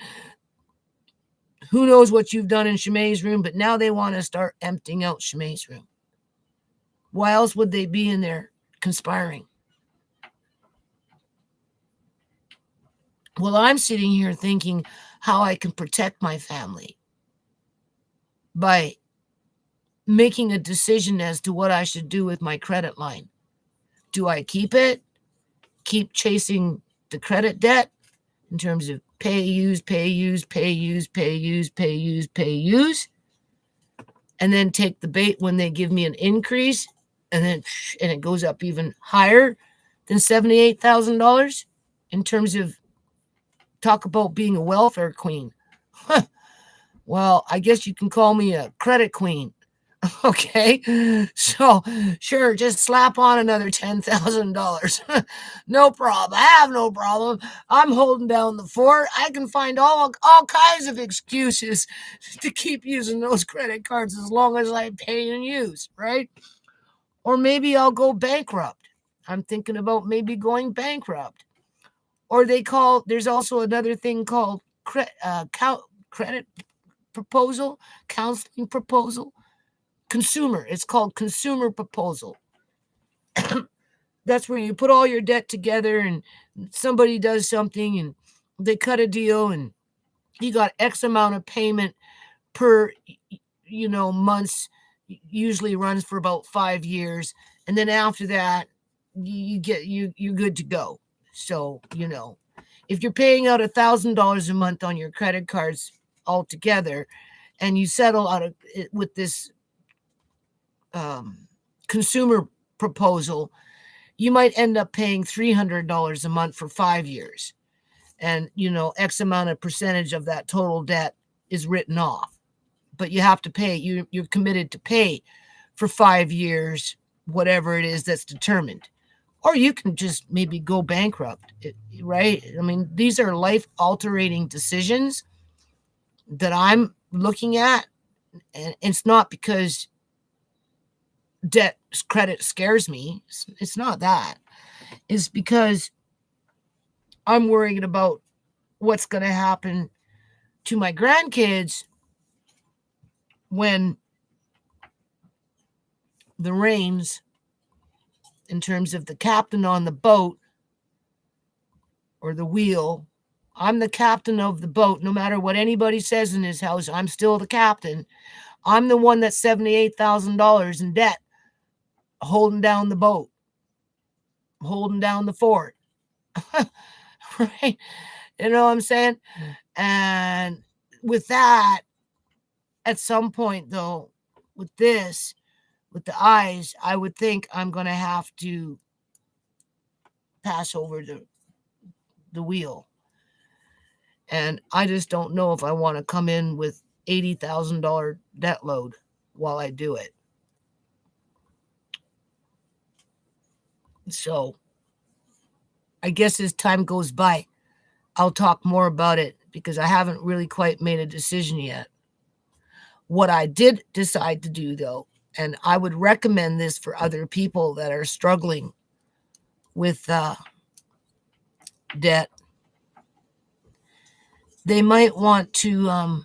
Speaker 1: who knows what you've done in Shimei's room, but now they want to start emptying out Shimei's room. Why else would they be in there conspiring? Well, I'm sitting here thinking how I can protect my family by making a decision as to what I should do with my credit line. Do I keep it? Keep chasing the credit debt in terms of pay, use, and then take the bait when they give me an increase, and it goes up even higher than $78,000 in terms of talk about being a welfare queen. Well, I guess you can call me a credit queen. Okay, so sure, just slap on another $10,000. No problem. I have no problem. I'm holding down the fort. I can find all kinds of excuses to keep using those credit cards as long as I pay and use, right? Or maybe I'll go bankrupt. I'm thinking about maybe going bankrupt. Or there's also another thing called credit proposal, counseling proposal. It's called consumer proposal. That's where you put all your debt together and somebody does something and they cut a deal and you got X amount of payment per months, usually runs for about 5 years, and then after that you're good to go. So if you're paying out $1,000 a month on your credit cards altogether and you settle out of it with this consumer proposal, you might end up paying $300 a month for 5 years. And, X amount of percentage of that total debt is written off. But you have to pay. You're committed to pay for 5 years, whatever it is that's determined. Or you can just maybe go bankrupt, right? I mean, these are life-altering decisions that I'm looking at. And it's not because credit scares me. It's not that. It's because I'm worried about what's going to happen to my grandkids when the reins, in terms of the captain on the boat or the wheel, I'm the captain of the boat. No matter what anybody says in this house, I'm still the captain. I'm the one that's $78,000 in debt, holding down the boat, holding down the fort. Right? You know what I'm saying? And with that, at some point, though, with the eyes, I would think I'm going to have to pass over the wheel. And I just don't know if I want to come in with $80,000 debt load while I do it. So I guess as time goes by, I'll talk more about it because I haven't really quite made a decision yet. What I did decide to do, though, and I would recommend this for other people that are struggling with debt, they might want to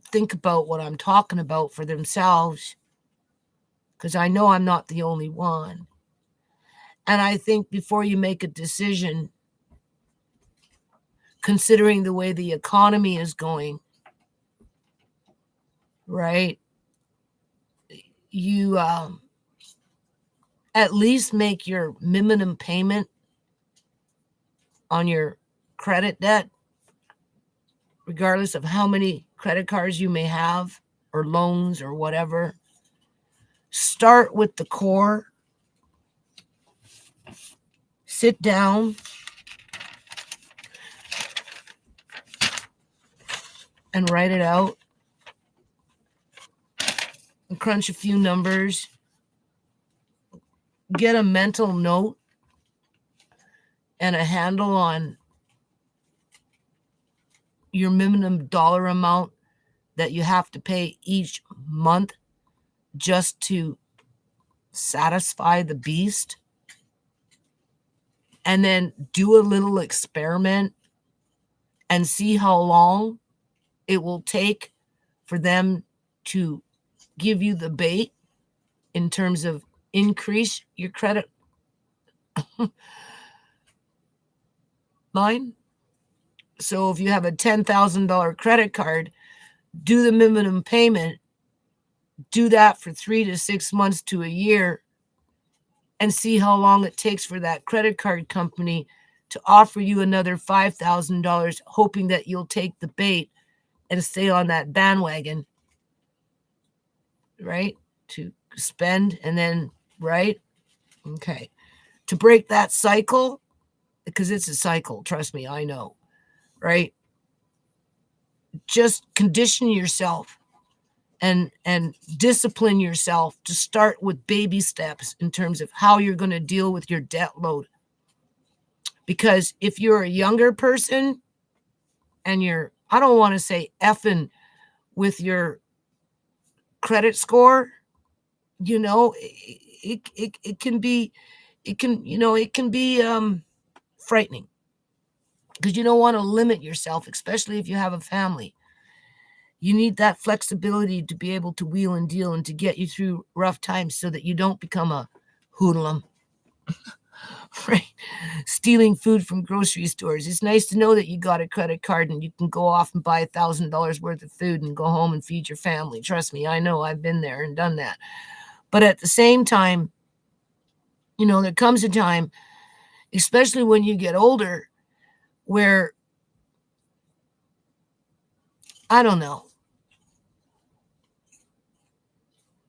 Speaker 1: think about what I'm talking about for themselves, because I know I'm not the only one. And I think before you make a decision, considering the way the economy is going, right, you at least make your minimum payment on your credit debt, regardless of how many credit cards you may have or loans or whatever. Start with the core. Sit down and write it out and crunch a few numbers. Get a mental note and a handle on your minimum dollar amount that you have to pay each month just to satisfy the beast. And then do a little experiment and see how long it will take for them to give you the bait in terms of increase your credit line. So if you have a $10,000 credit card, do the minimum payment, do that for 3 to 6 months to a year, and see how long it takes for that credit card company to offer you another $5,000, hoping that you'll take the bait and stay on that bandwagon, right? To spend and then, right? Okay. To break that cycle, because it's a cycle, trust me, I know, right? Just condition yourself and discipline yourself to start with baby steps in terms of how you're going to deal with your debt load. Because if you're a younger person and you're, I don't want to say effing with your credit score, you know, it can be, it can be frightening, because you don't want to limit yourself, especially if you have a family. You need that flexibility to be able to wheel and deal and to get you through rough times so that you don't become a hoodlum, right? Stealing food from grocery stores. It's nice to know that you got a credit card and you can go off and buy $1,000 worth of food and go home and feed your family. Trust me, I know, I've been there and done that. But at the same time, you know, there comes a time, especially when you get older, where, I don't know,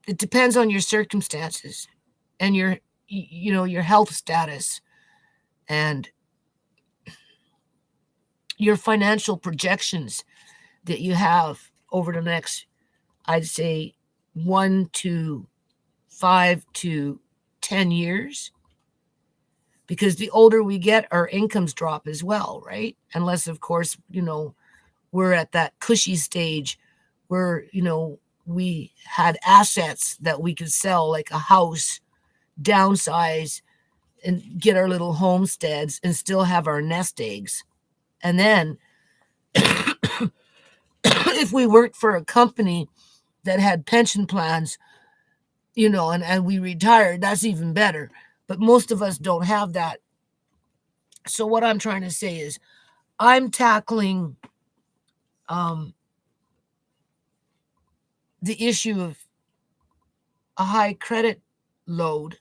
Speaker 1: it depends on your circumstances and your, you know, your health status and your financial projections that you have over the next, I'd say, 1 to 5 to 10 years. Because the older we get, our incomes drop as well, right? Unless, of course, you know, we're at that cushy stage where, you know, we had assets that we could sell, like a house, downsize, and get our little homesteads and still have our nest eggs. And then if we worked for a company that had pension plans, you know, and we retired, that's even better. But most of us don't have that. So what I'm trying to say is I'm tackling the issue of a high credit load,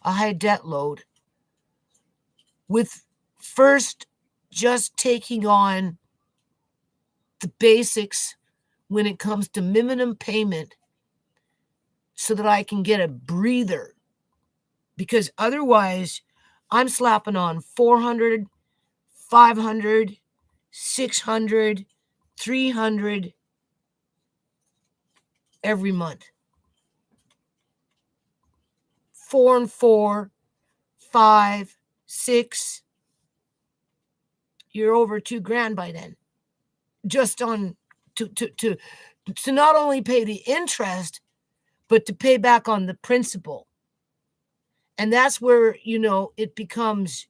Speaker 1: a high debt load, with first just taking on the basics when it comes to minimum payment so that I can get a breather. Because otherwise, I'm slapping on 400, 500, 600, 300 every month. 4 and 4, 5, 6. You're over $2,000 by then. Just on to not only pay the interest, but to pay back on the principal. And that's where, you know, it becomes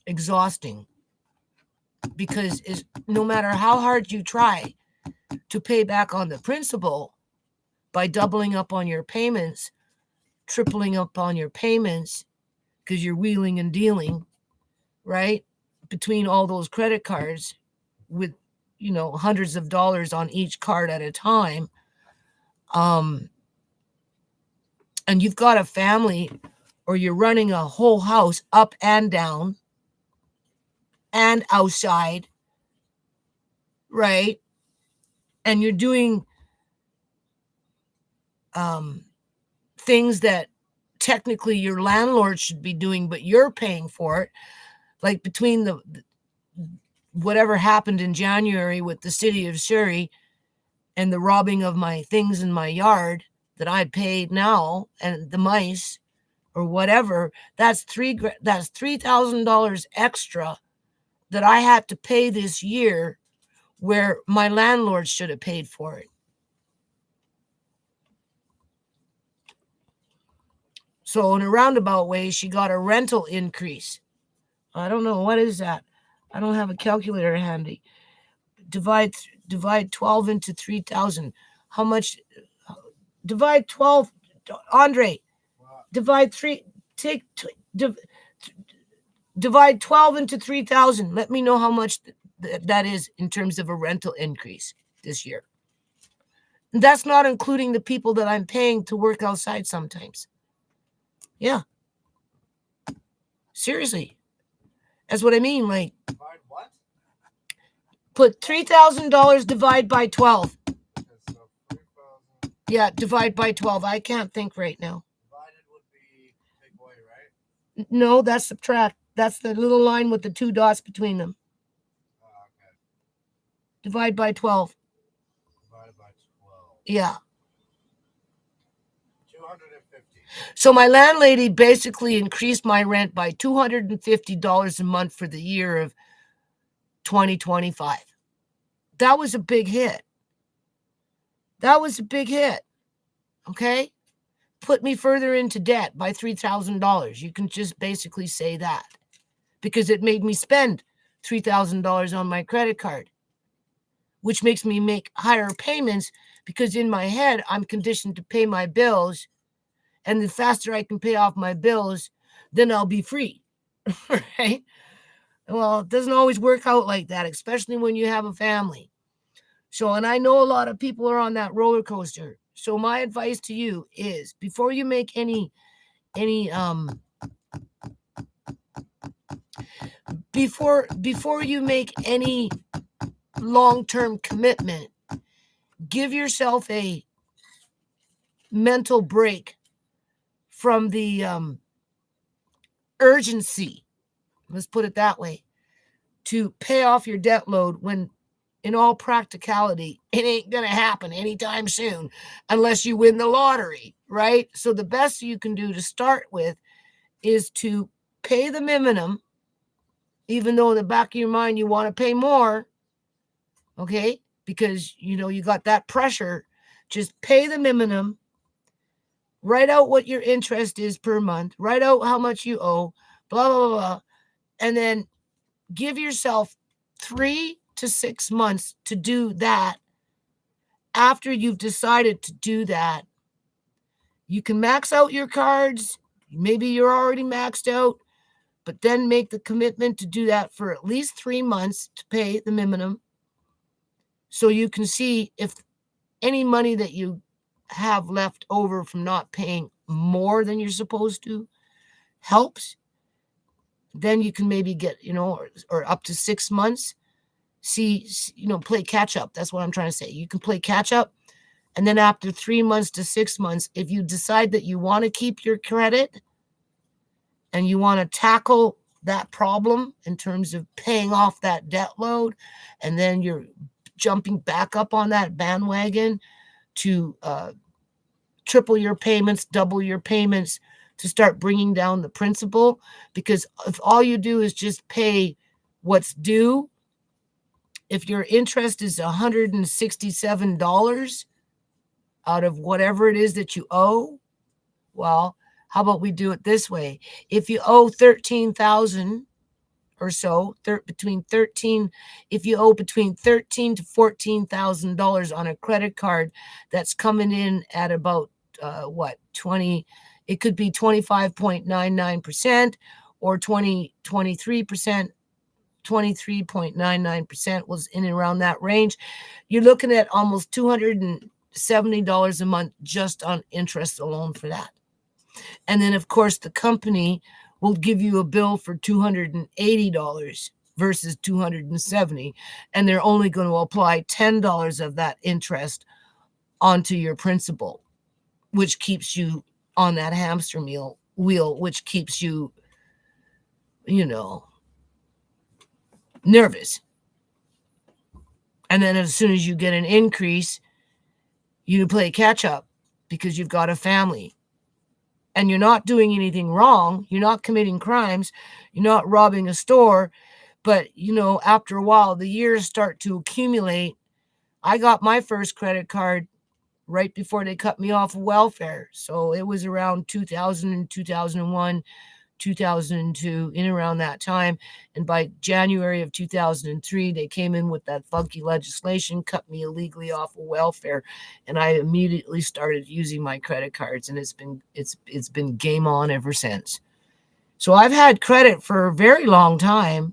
Speaker 1: exhausting, because no matter how hard you try to pay back on the principal by doubling up on your payments, tripling up on your payments, because you're wheeling and dealing, right, between all those credit cards with, you know, hundreds of dollars on each card at a time. And you've got a family, or you're running a whole house up and down and outside, right? And you're doing things that technically your landlord should be doing, but you're paying for it. Like between the whatever happened in January with the city of Surrey and the robbing of my things in my yard that I paid now, and the mice or whatever, that's $3,000 extra that I had to pay this year, where my landlord should have paid for it. So in a roundabout way, she got a rental increase. I don't know, what is that? I don't have a calculator handy. Divide divide 12 into 3,000. How much? Divide 12, Andre. Divide 3. Divide 12 into 3,000. Let me know how much that is in terms of a rental increase this year. And that's not including the people that I'm paying to work outside sometimes. Yeah. Seriously. That's what I mean. Like,
Speaker 5: Divide what?
Speaker 1: put $3,000 divide by 12.
Speaker 5: Okay, so 3,000
Speaker 1: Yeah, divide by 12. I can't think right now.
Speaker 5: divided would be take away, right?
Speaker 1: No, that's subtract. That's the little line with the 2 dots between them.
Speaker 5: Oh, okay.
Speaker 1: Divide by 12.
Speaker 5: Divided by 12.
Speaker 1: Yeah.
Speaker 5: 250.
Speaker 1: So my landlady basically increased my rent by $250 a month for the year of 2025. That was a big hit. Okay? Put me further into debt by $3,000. You can just basically say that. Because it made me spend $3,000 on my credit card, which makes me make higher payments because in my head, I'm conditioned to pay my bills. And the faster I can pay off my bills, then I'll be free, right? Well, it doesn't always work out like that, especially when you have a family. So, and I know a lot of people are on that roller coaster. So my advice to you is before you make before you make any long-term commitment, give yourself a mental break from the urgency, let's put it that way, to pay off your debt load when in all practicality, it ain't going to happen anytime soon unless you win the lottery, right? So the best you can do to start with is to pay the minimum, even though in the back of your mind you want to pay more, okay? Because, you got that pressure. Just pay the minimum. Write out what your interest is per month. Write out how much you owe, blah, blah, blah. And then give yourself 3 to 6 months to do that. After you've decided to do that, you can max out your cards. Maybe you're already maxed out, but then make the commitment to do that for at least 3 months to pay the minimum. So you can see if any money that you have left over from not paying more than you're supposed to helps. Then you can maybe get, or up to 6 months. See, play catch up. That's what I'm trying to say. You can play catch up. And then after 3 months to 6 months, if you decide that you want to keep your credit and you want to tackle that problem in terms of paying off that debt load, and then you're jumping back up on that bandwagon to triple your payments, double your payments to start bringing down the principal. Because if all you do is just pay what's due, if your interest is $167 out of whatever it is that you owe, well, how about we do it this way? If you owe $13,000 or so, if you owe between $13,000 to $14,000 on a credit card, that's coming in at about 20? It could be 25.99% or 23%. 23.99% was in and around that range. You're looking at almost $270 a month just on interest alone for that. And then, of course, the company will give you a bill for $280 versus $270, and they're only going to apply $10 of that interest onto your principal, which keeps you on that hamster wheel, which keeps you, nervous. And then as soon as you get an increase, you play catch up because you've got a family and you're not doing anything wrong. You're not committing crimes. You're not robbing a store. But, after a while, the years start to accumulate. I got my first credit card right before they cut me off of welfare. So it was around 2000 and 2001, 2002, in around that time. And by January of 2003, they came in with that funky legislation, cut me illegally off of welfare, and I immediately started using my credit cards, and it's been game on ever since. So I've had credit for a very long time,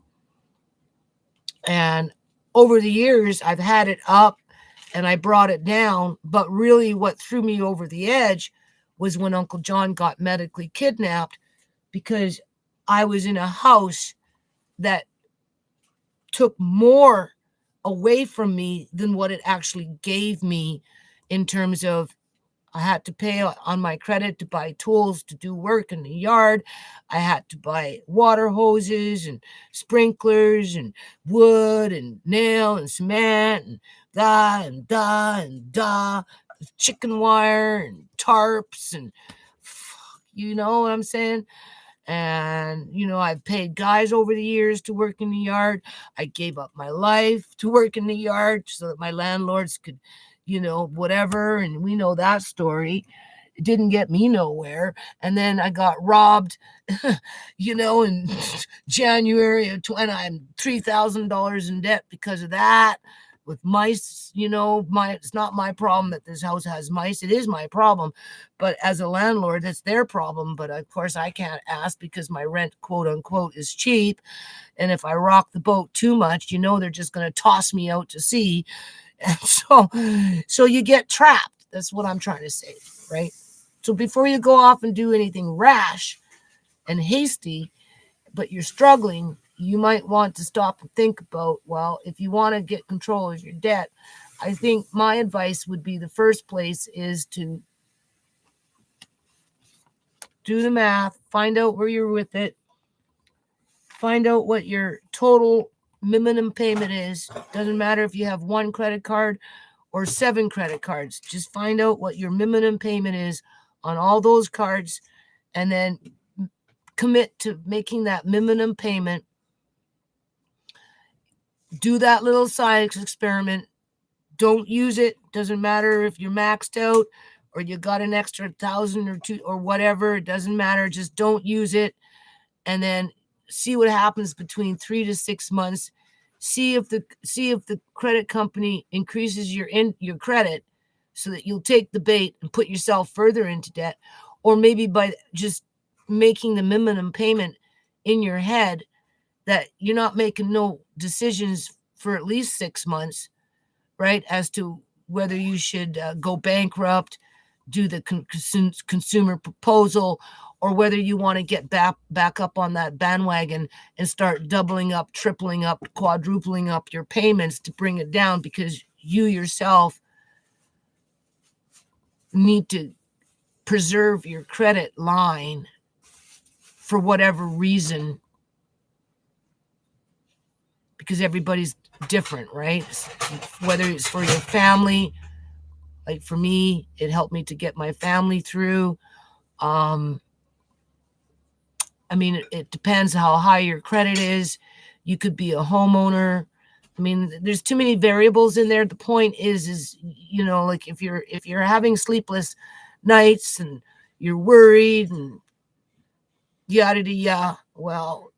Speaker 1: and over the years I've had it up and I brought it down. But really what threw me over the edge was when Uncle John got medically kidnapped, because I was in a house that took more away from me than what it actually gave me, in terms of I had to pay on my credit to buy tools to do work in the yard. I had to buy water hoses and sprinklers and wood and nail and cement and chicken wire and tarps and you know what I'm saying? And, I've paid guys over the years to work in the yard. I gave up my life to work in the yard so that my landlords could, whatever. And we know that story. It didn't get me nowhere. And then I got robbed, in January of 20. I'm $3,000 in debt because of that. With mice, it's not my problem that this house has mice. It is my problem. But as a landlord, that's their problem. But of course, I can't ask because my rent, quote unquote, is cheap. And if I rock the boat too much, they're just going to toss me out to sea. And so you get trapped. That's what I'm trying to say, right? So before you go off and do anything rash and hasty, but you're struggling, you might want to stop and think about, well, if you want to get control of your debt, I think my advice would be the first place is to do the math, find out where you're with it, find out what your total minimum payment is. Doesn't matter if you have one credit card or 7 credit cards. Just find out what your minimum payment is on all those cards, and then commit to making that minimum payment. Do that little science experiment. Don't use it. Doesn't matter if you're maxed out or you got an extra 1,000 or 2 or whatever. It doesn't matter. Just don't use it. And then see what happens between 3 to 6 months. See if the credit company increases your credit so that you'll take the bait and put yourself further into debt, or maybe by just making the minimum payment in your head that you're not making no decisions for at least 6 months, right? As to whether you should go bankrupt, do the consumer proposal, or whether you want to get back up on that bandwagon and start doubling up, tripling up, quadrupling up your payments to bring it down, because you yourself need to preserve your credit line for whatever reason, because everybody's different, right? Whether it's for your family, like for me, it helped me to get my family through. It depends how high your credit is. You could be a homeowner. There's too many variables in there. The point is, like if you're having sleepless nights and you're worried and yada yada, well,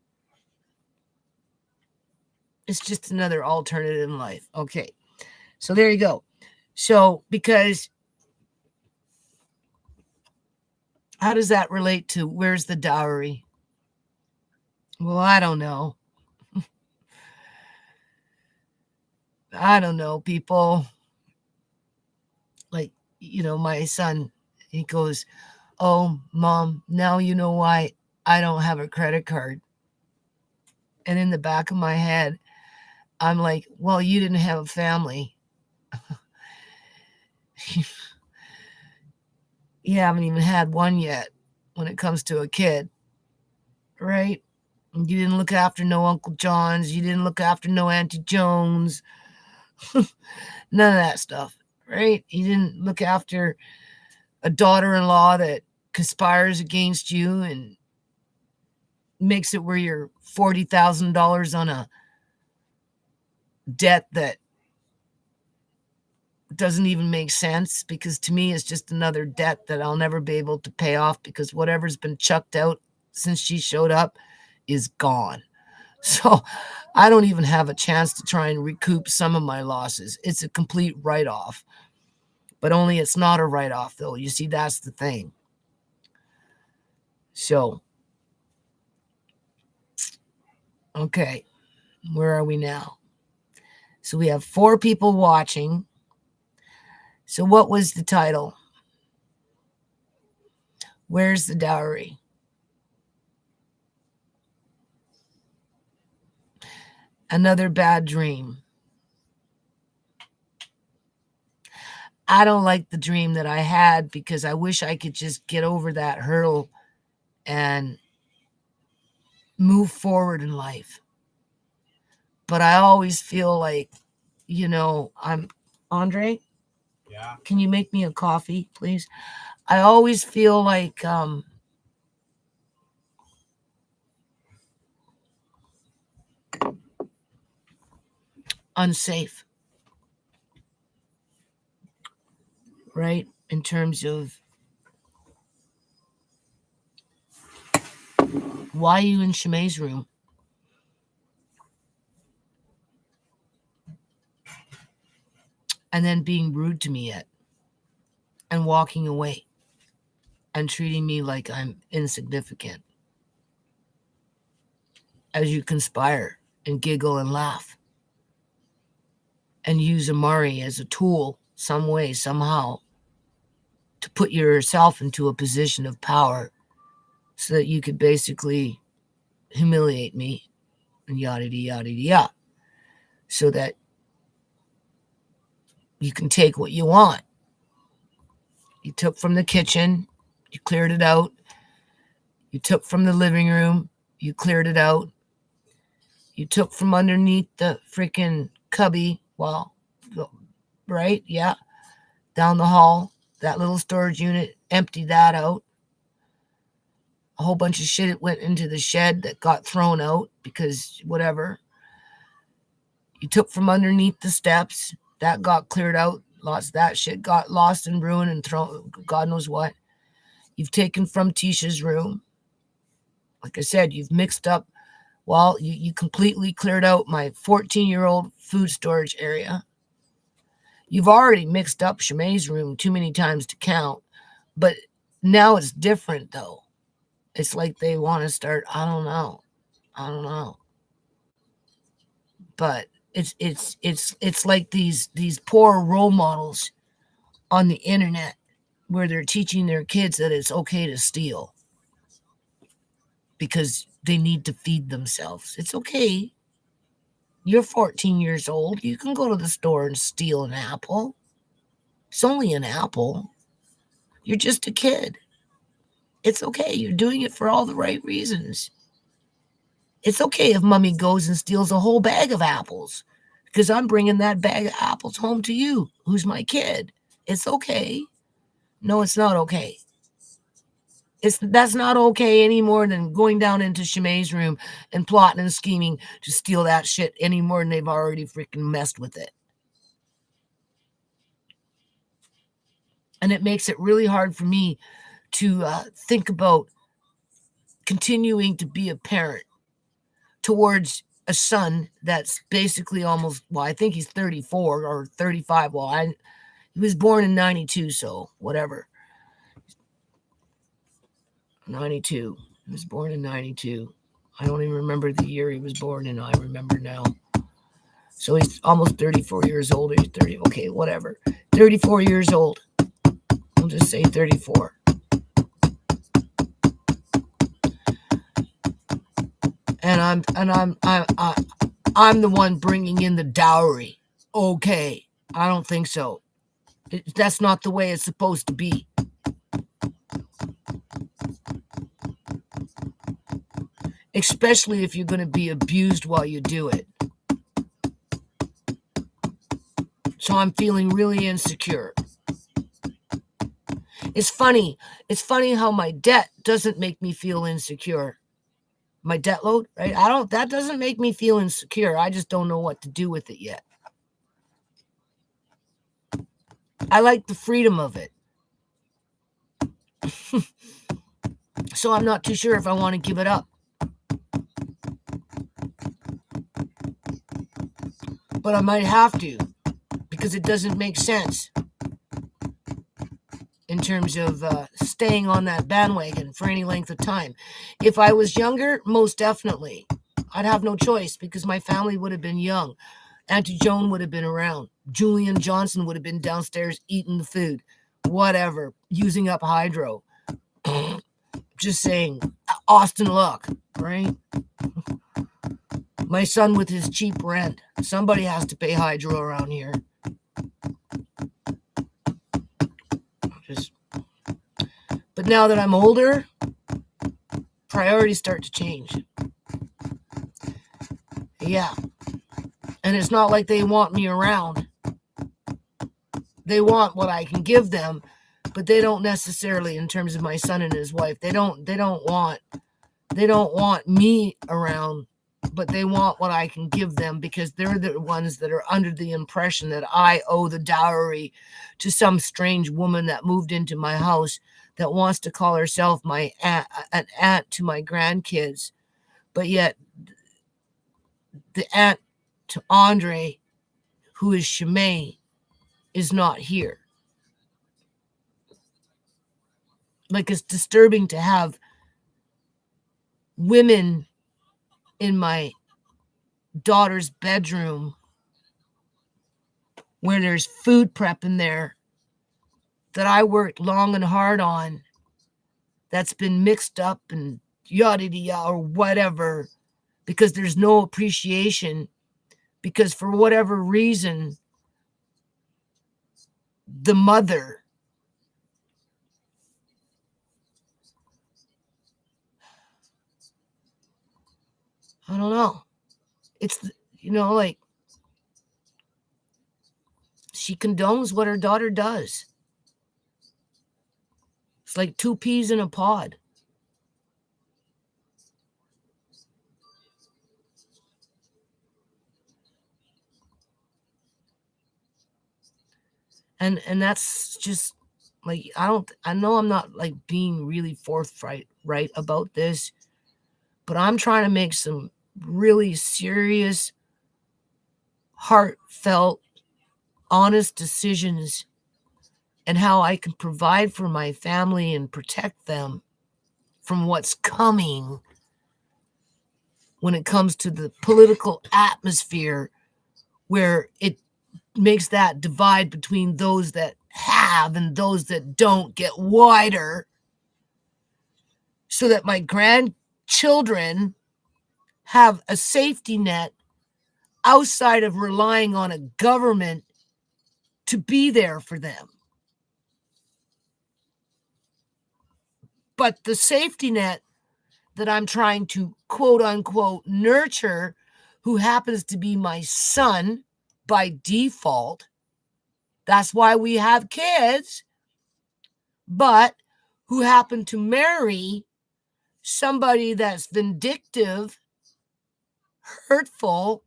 Speaker 1: it's just another alternative in life. Okay. So there you go. So, because how does that relate to where's the dowry? Well, I don't know. I don't know, people. Like, my son, he goes, "Oh, Mom, now you know why I don't have a credit card." And in the back of my head, I'm like, well, you didn't have a family. You haven't even had one yet when it comes to a kid, right? You didn't look after no Uncle Johns. You didn't look after no Auntie Jones. None of that stuff, right? You didn't look after a daughter-in-law that conspires against you and makes it where you're $40,000 on a debt that doesn't even make sense, because to me it's just another debt that I'll never be able to pay off, because whatever's been chucked out since she showed up is gone. So I don't even have a chance to try and recoup some of my losses. It's a complete write-off. But only it's not a write-off, though. You see, that's the thing. So, okay, where are we now? So we have 4 people watching. So what was the title? Where's the dowry? Another bad dream. I don't like the dream that I had because I wish I could just get over that hurdle and move forward in life. But I always feel like, I'm Andre.
Speaker 5: Yeah.
Speaker 1: Can you make me a coffee, please? I always feel like unsafe, right? In terms of why are you in Shemai's room? And then being rude to me yet and walking away and treating me like I'm insignificant as you conspire and giggle and laugh and use Amari as a tool some way, somehow, to put yourself into a position of power so that you could basically humiliate me and yada yada yada, so that you can take what you want. You took from the kitchen, you cleared it out. You took from the living room, you cleared it out. You took from underneath the freaking cubby, right? Yeah. Down the hall, that little storage unit, empty that out. A whole bunch of shit went into the shed that got thrown out because whatever. You took from underneath the steps, that got cleared out. Lots of that shit got lost and ruined and thrown, God knows what. You've taken from Tisha's room. Like I said, you've mixed up. Well, you completely cleared out my 14-year-old food storage area. You've already mixed up Shemai's room too many times to count. But now it's different, though. It's like they want to start, I don't know. But it's like these poor role models on the internet where they're teaching their kids that it's okay to steal because they need to feed themselves. It's okay. You're 14 years old. You can go to the store and steal an apple. It's only an apple. You're just a kid. It's okay. You're doing it for all the right reasons. It's okay if mommy goes and steals a whole bag of apples because I'm bringing that bag of apples home to you, who's my kid. It's okay. No, it's not okay. That's not okay any more than going down into Shemai's room and plotting and scheming to steal that shit any more than they've already freaking messed with it. And it makes it really hard for me to think about continuing to be a parent towards a son that's basically almost, well, I think he's 34 or 35. Well, he was born in 92, so whatever. 92. He was born in 92. I don't even remember the year he was born in. I remember now. So he's almost 34 years old. He's 30. Okay, whatever. 34 years old. I'll just say 34. And I'm the one bringing in the dowry. Okay, I don't think so. That's not the way it's supposed to be. Especially if you're going to be abused while you do it. So I'm feeling really insecure. It's funny. It's funny how my debt doesn't make me feel insecure. My debt load, right? That doesn't make me feel insecure. I just don't know what to do with it yet. I like the freedom of it. So I'm not too sure if I want to give it up. But I might have to, because it doesn't make sense in terms of staying on that bandwagon for any length of time. If I was younger, most definitely. I'd have no choice because my family would have been young. Auntie Joan would have been around. Julian Johnson would have been downstairs eating the food. Whatever. Using up hydro. Just saying. Austin Luck, right? My son with his cheap rent. Somebody has to pay hydro around here. But now that I'm older, priorities start to change. Yeah. And it's not like they want me around. They want what I can give them, but they don't necessarily, in terms of my son and his wife, they don't want me around, but they want what I can give them because they're the ones that are under the impression that I owe the dowry to some strange woman that moved into my house that wants to call herself my aunt, an aunt to my grandkids, but yet the aunt to Andre, who is Shimei, is not here. Like, it's disturbing to have women in my daughter's bedroom where there's food prep in there that I worked long and hard on that's been mixed up and yada yada or whatever, because there's no appreciation, because for whatever reason the mother I don't know, it's, like, she condones what her daughter does. It's like two peas in a pod. And that's just like, I know I'm not like being really forthright about this, but I'm trying to make some really serious, heartfelt, honest decisions and how I can provide for my family and protect them from what's coming when it comes to the political atmosphere, where it makes that divide between those that have and those that don't get wider, so that my grandchildren have a safety net outside of relying on a government to be there for them. But the safety net that I'm trying to quote unquote nurture, who happens to be my son by default, that's why we have kids, but who happen to marry somebody that's vindictive, hurtful,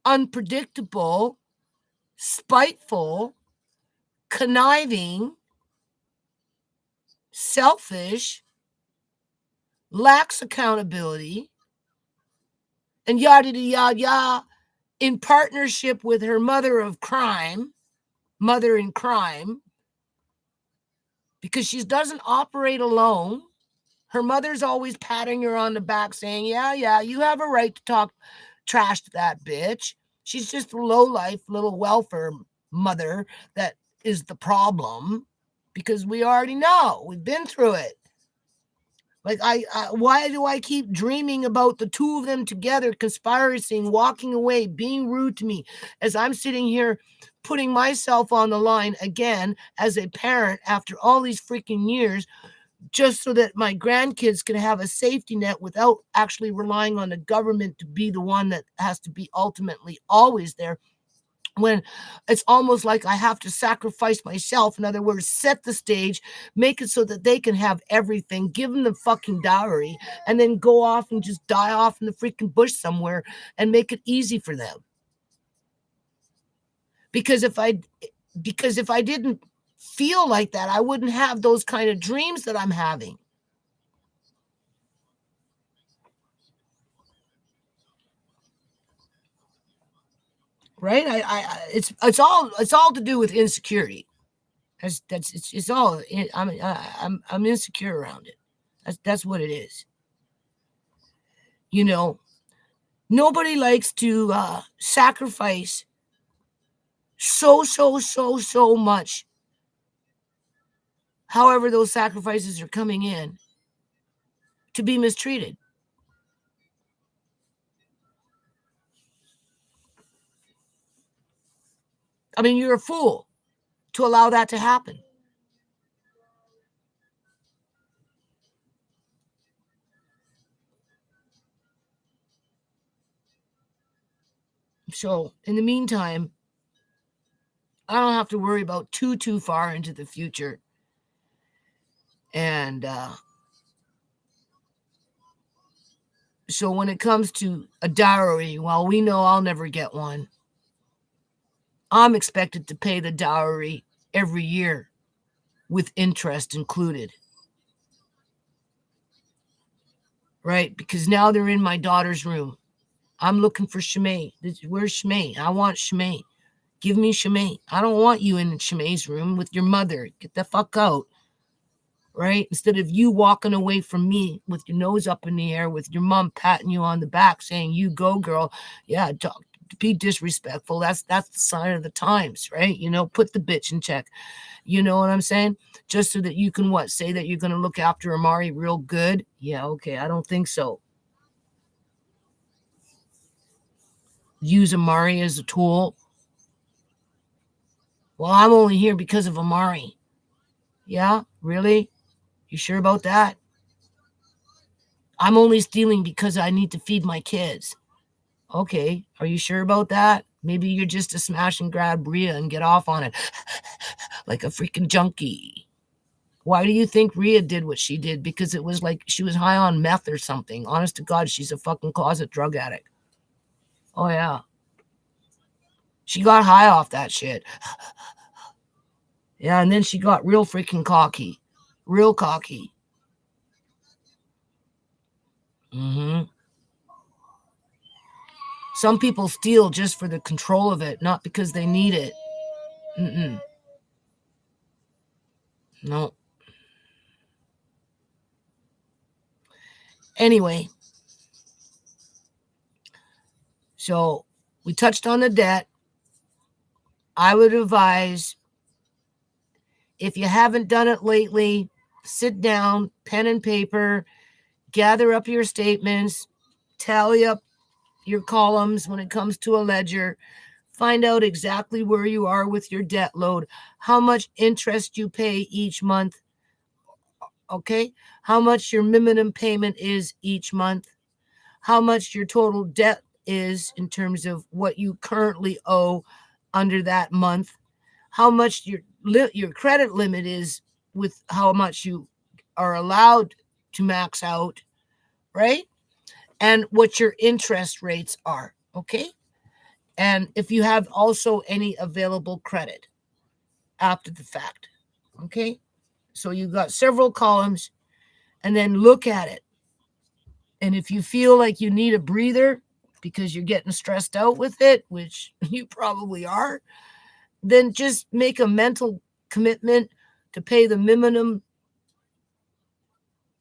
Speaker 1: unpredictable, spiteful, conniving, selfish, lacks accountability, and yada yada yada, in partnership with her mother in crime, because she doesn't operate alone. Her mother's always patting her on the back saying, yeah, you have a right to talk trash to that bitch. She's just a low-life little welfare mother that is the problem, because we already know. We've been through it. Like, why do I keep dreaming about the two of them together, conspiring, walking away, being rude to me, as I'm sitting here putting myself on the line again as a parent after all these freaking years, just so that my grandkids can have a safety net without actually relying on the government to be the one that has to be ultimately always there, when it's almost like I have to sacrifice myself. In other words, set the stage, make it so that they can have everything, give them the fucking dowry, and then go off and just die off in the freaking bush somewhere and make it easy for them. Because if I didn't feel like that, I wouldn't have those kind of dreams that I'm having. right? It's all to do with insecurity. It's all. I'm insecure around it. That's what it is. You know, nobody likes to sacrifice so much. However, those sacrifices are coming in to be mistreated. I mean, you're a fool to allow that to happen. So, in the meantime, I don't have to worry about too far into the future. And so when it comes to a dowry, well, we know I'll never get one. I'm expected to pay the dowry every year with interest included. Right? Because now they're in my daughter's room. I'm looking for Shimei. Where's Shimei? I want Shimei. Give me Shimei. I don't want you in Shimei's room with your mother. Get the fuck out. Right? Instead of you walking away from me with your nose up in the air, with your mom patting you on the back saying, you go, girl. Yeah, be disrespectful. That's the sign of the times, right? You know, put the bitch in check. You know what I'm saying? Just so that you can say that you're going to look after Amari real good. Yeah, okay. I don't think so. Use Amari as a tool. Well, I'm only here because of Amari. Yeah, really? You sure about that? I'm only stealing because I need to feed my kids. Okay, are you sure about that? Maybe you're just a smash and grab Rhea and get off on it like a freaking junkie. Why do you think Rhea did what she did? Because it was like she was high on meth or something. Honest to God, she's a fucking closet drug addict. Oh, yeah. She got high off that shit. Yeah, and then she got real freaking cocky. Real cocky. Some people steal just for the control of it, not because they need it. No. Anyway, so we touched on the debt. I would advise, if you haven't done it lately, sit down, pen and paper, gather up your statements, tally up your columns when it comes to a ledger, find out exactly where you are with your debt load, how much interest you pay each month, okay? How much your minimum payment is each month, how much your total debt is in terms of what you currently owe under that month, how much your credit limit is with how much you are allowed to max out, right? And what your interest rates are, okay? And if you have also any available credit after the fact, okay? So you've got several columns, and then look at it. And if you feel like you need a breather because you're getting stressed out with it, which you probably are, then just make a mental commitment to pay the minimum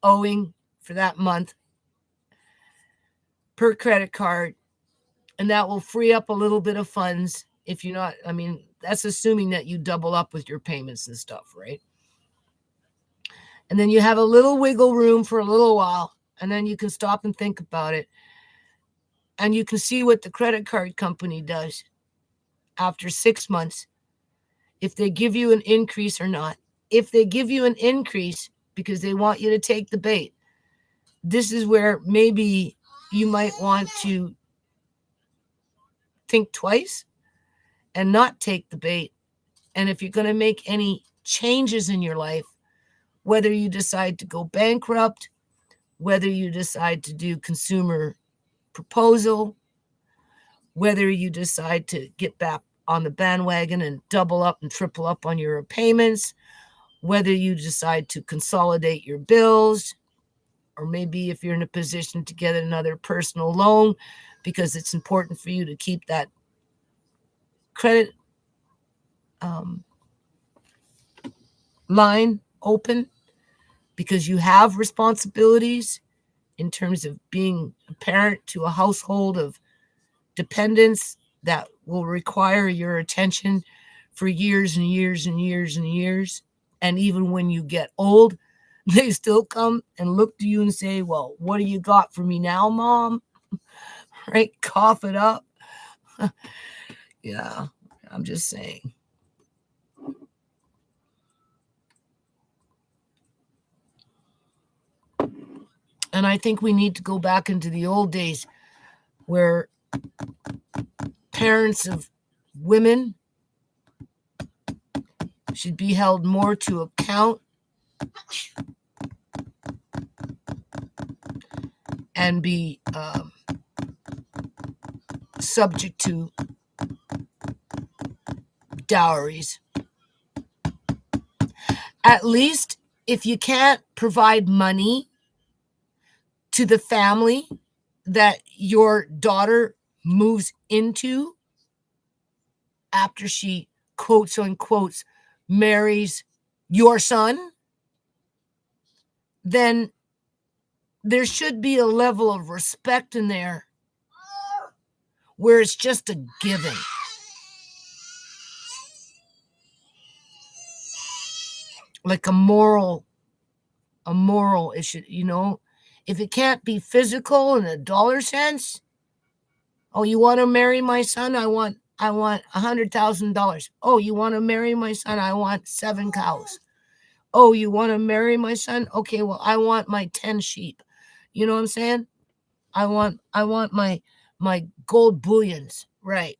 Speaker 1: owing for that month per credit card. And that will free up a little bit of funds. If you're not, I mean, that's assuming that you double up with your payments and stuff, right? And then you have a little wiggle room for a little while, and then you can stop and think about it. And you can see what the credit card company does after 6 months, if they give you an increase or not. If they give you an increase because they want you to take the bait, this is where maybe you might want to think twice and not take the bait. And if you're going to make any changes in your life, whether you decide to go bankrupt, whether you decide to do consumer proposal, whether you decide to get back on the bandwagon and double up and triple up on your payments, whether you decide to consolidate your bills, or maybe if you're in a position to get another personal loan because it's important for you to keep that credit line open because you have responsibilities in terms of being a parent to a household of dependents that will require your attention for years and years and years and years. And even when you get old, they still come and look to you and say, well, what do you got for me now, Mom? Right? Cough it up. Yeah, I'm just saying. And I think we need to go back into the old days where parents of women should be held more to account and be subject to dowries. At least if you can't provide money to the family that your daughter moves into after she, quotes unquote, marries your son, then there should be a level of respect in there where it's just a giving. Like a moral issue, if it can't be physical in a dollar sense. Oh, you want to marry my son? I want $100,000. Oh, you want to marry my son? I want 7 cows. Oh, you want to marry my son? Okay, well, I want my 10 sheep. You know what I'm saying? I want my gold bullions, right?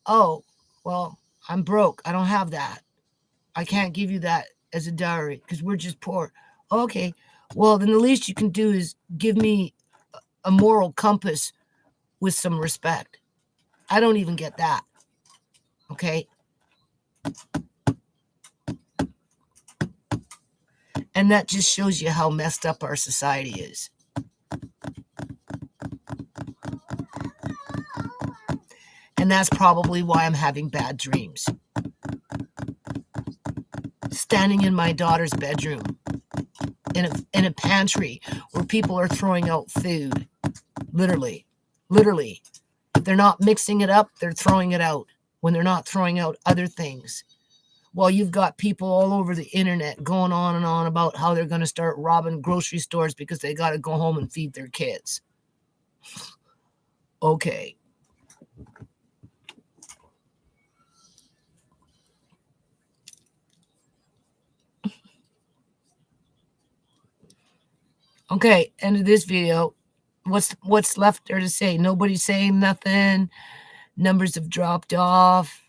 Speaker 1: Oh, well, I'm broke. I don't have that. I can't give you that as a dowry because we're just poor. Okay, well, then the least you can do is give me a moral compass with some respect. I don't even get that. Okay? And that just shows you how messed up our society is. And that's probably why I'm having bad dreams. Standing in my daughter's bedroom, in a pantry where people are throwing out food. Literally. If they're not mixing it up, they're throwing it out when they're not throwing out other things. Well, you've got people all over the internet going on and on about how they're going to start robbing grocery stores because they got to go home and feed their kids. Okay. Okay, end of this video. What's left there to say? Nobody's saying nothing. Numbers have dropped off.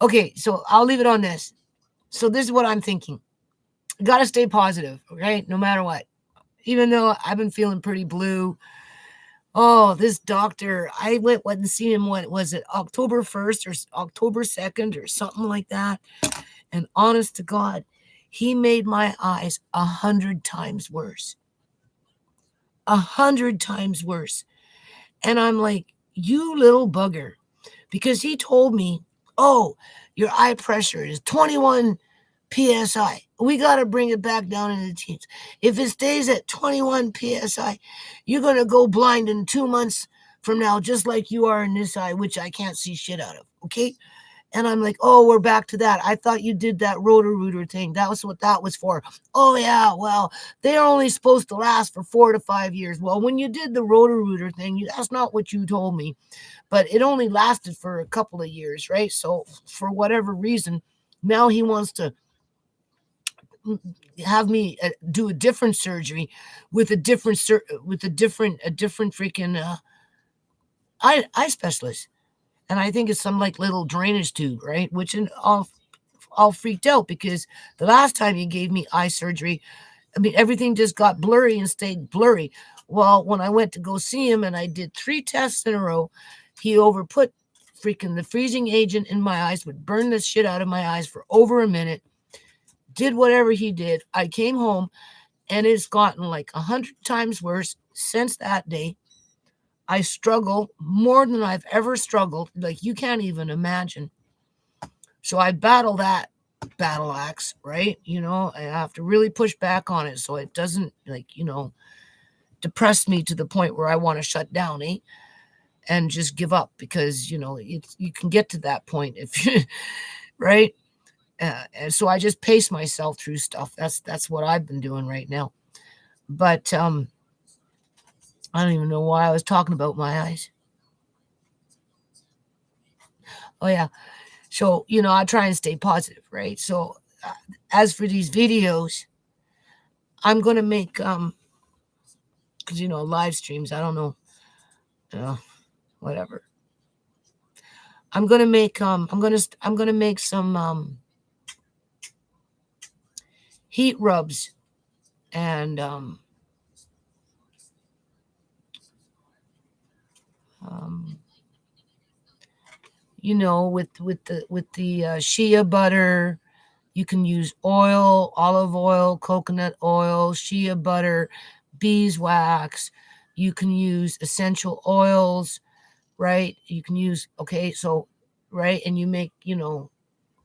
Speaker 1: Okay, so I'll leave it on this. So this is what I'm thinking. Got to stay positive, okay? No matter what. Even though I've been feeling pretty blue. Oh, this doctor, I went and seen him, what was it, October 1st or October 2nd or something like that. And honest to God, he made my eyes 100 times worse. 100 times worse. And I'm like, you little bugger. Because he told me, oh, your eye pressure is 21 PSI. We got to bring it back down in the teens. If it stays at 21 PSI, you're going to go blind in 2 months from now, just like you are in this eye, which I can't see shit out of. Okay. And I'm like, oh, we're back to that. I thought you did that rotor-rooter thing. That was what that was for. Oh, yeah, well, they're only supposed to last for 4 to 5 years. Well, when you did the rotor-rooter thing, that's not what you told me. But it only lasted for a couple of years, right? So for whatever reason, now he wants to have me do a different surgery with a different freaking eye specialist. And I think it's some like little drainage tube, right? Which all freaked out because the last time he gave me eye surgery, I mean, everything just got blurry and stayed blurry. Well, when I went to go see him and I did 3 tests in a row, he overput freaking the freezing agent in my eyes, would burn the shit out of my eyes for over a minute, did whatever he did. I came home and it's gotten like 100 times worse since that day. I struggle more than I've ever struggled. Like, you can't even imagine. So I battle that battle axe, right? You know, I have to really push back on it so it doesn't, like, you know, depress me to the point where I want to shut down, and just give up, because, you know, you can get to that point if you, right? And so I just pace myself through stuff. That's what I've been doing right now. But I don't even know why I was talking about my eyes. Oh yeah. So, you know, I try and stay positive, right? So as for these videos, I'm going to make cuz you know, live streams, I don't know, whatever. I'm going to make I'm going to make some heat rubs and you know, with the shea butter. You can use oil, olive oil, coconut oil, shea butter, beeswax. You can use essential oils, right? You can use, okay, so, right, and you make, you know,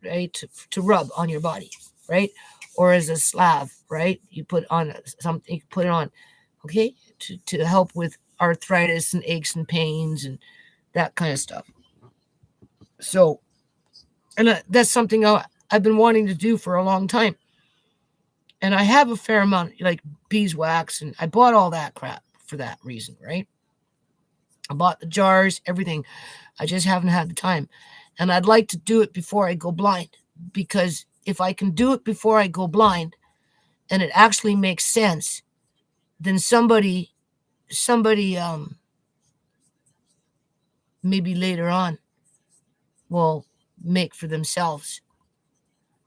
Speaker 1: right, to rub on your body, right? Or as a slab, right? You put on something, you put it on, okay, to help with arthritis and aches and pains and that kind of stuff. So, and that's something I've been wanting to do for a long time. And I have a fair amount, like beeswax, and I bought all that crap for that reason, right? I bought the jars, everything. I just haven't had the time. And I'd like to do it before I go blind, because if I can do it before I go blind and it actually makes sense, then somebody maybe later on will make for themselves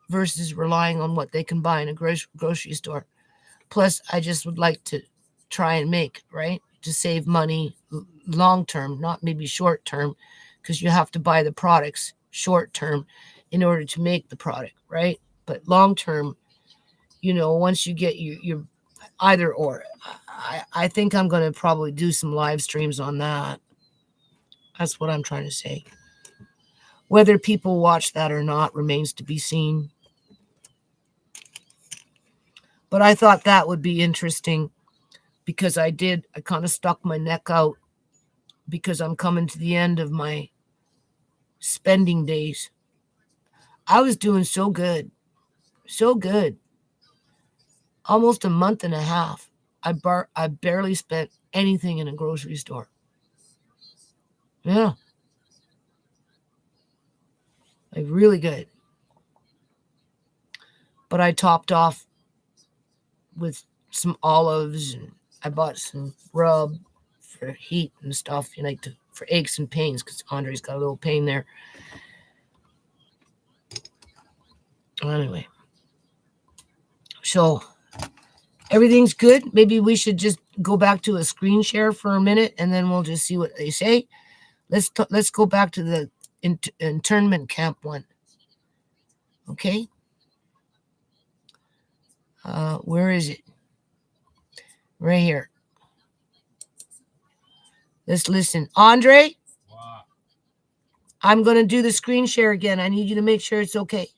Speaker 1: versus relying on what they can buy in a grocery store. Plus, I just would like to try and make, right, to save money long term, not maybe short term, because you have to buy the products short term in order to make the product, right? But long term, you know, once you get your either or, I think I'm going to probably do some live streams on that. That's what I'm trying to say. Whether people watch that or not remains to be seen. But I thought that would be interesting, because I kind of stuck my neck out, because I'm coming to the end of my spending days. I was doing so good. Almost a month and a half. I barely spent anything in a grocery store. Yeah. Like, really good. But I topped off with some olives, and I bought some rub for heat and stuff, you know, like for aches and pains, because Andre's got a little pain there. Anyway, so everything's good. Maybe we should just go back to a screen share for a minute, and then we'll just see what they say. Let's go back to the internment camp one. Okay. Where is it? Right here. Let's listen. Andre, I'm going to do the screen share again. I need you to make sure it's okay.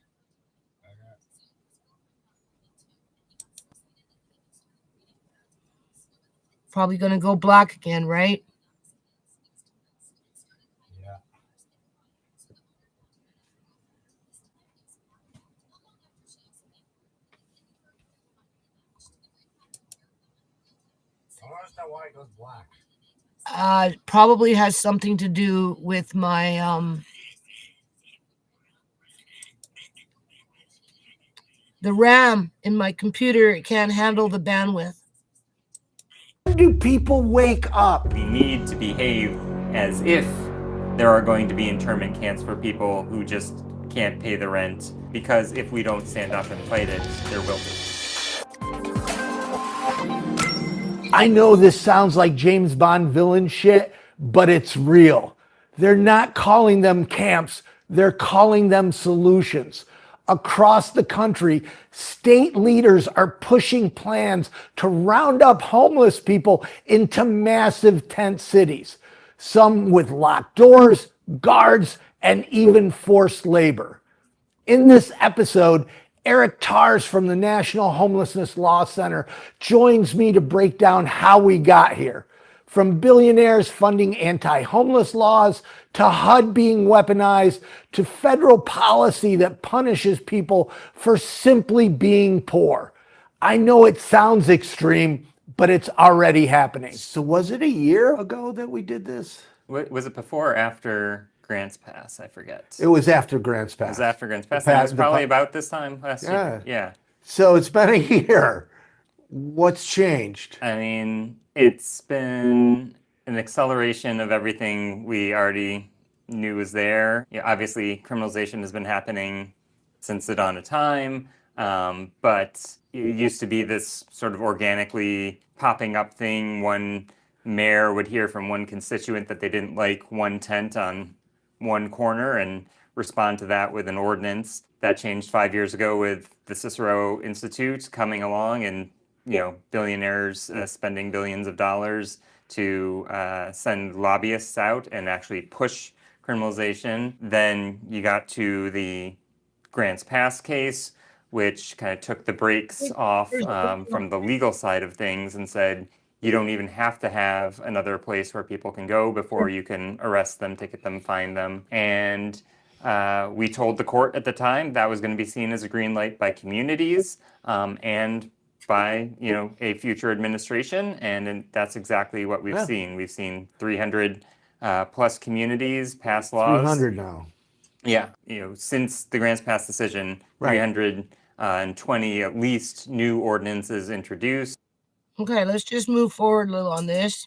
Speaker 1: Probably going to go black again, right?
Speaker 5: Yeah. I don't understand why it goes black.
Speaker 1: Probably has something to do with my the RAM in my computer. It can't handle the bandwidth.
Speaker 5: When do people wake up?
Speaker 6: We need to behave as if there are going to be internment camps for people who just can't pay the rent, because if we don't stand up and fight it, there will be.
Speaker 5: I know this sounds like James Bond villain shit, but it's real. They're not calling them camps, they're calling them solutions. Across the country, state leaders are pushing plans to round up homeless people into massive tent cities. some with locked doors, guards, and even forced labor. In this episode, Eric Tars from the National Homelessness Law Center joins me to break down how we got here. From billionaires funding anti-homeless laws, to HUD being weaponized, to federal policy that punishes people for simply being poor. I know it sounds extreme, but it's already happening. So was it a year ago that we did this?
Speaker 6: Was it before or after Grants Pass? I forget.
Speaker 5: It was after Grants Pass.
Speaker 6: It was after Grants Pass. It was probably about this time last year. Yeah.
Speaker 5: So it's been a year. What's changed?
Speaker 6: I mean, it's been an acceleration of everything we already knew was there. Yeah, obviously, criminalization has been happening since the dawn of time, but it used to be this sort of organically popping up thing. One mayor would hear from one constituent that they didn't like one tent on one corner and respond to that with an ordinance. That changed 5 years ago with the Cicero Institute coming along and billionaires spending billions of dollars to send lobbyists out and actually push criminalization. Then you got to the Grants Pass case, which kind of took the brakes off from the legal side of things and said, you don't even have to have another place where people can go before you can arrest them, ticket them, fine them. And we told the court at the time that was going to be seen as a green light by communities and by a future administration, and that's exactly what we've seen. We've seen 300 plus communities pass laws.
Speaker 5: 300 now.
Speaker 6: Yeah, since the Grants Pass decision, 320 at least new ordinances introduced.
Speaker 1: Okay, let's just move forward a little on this.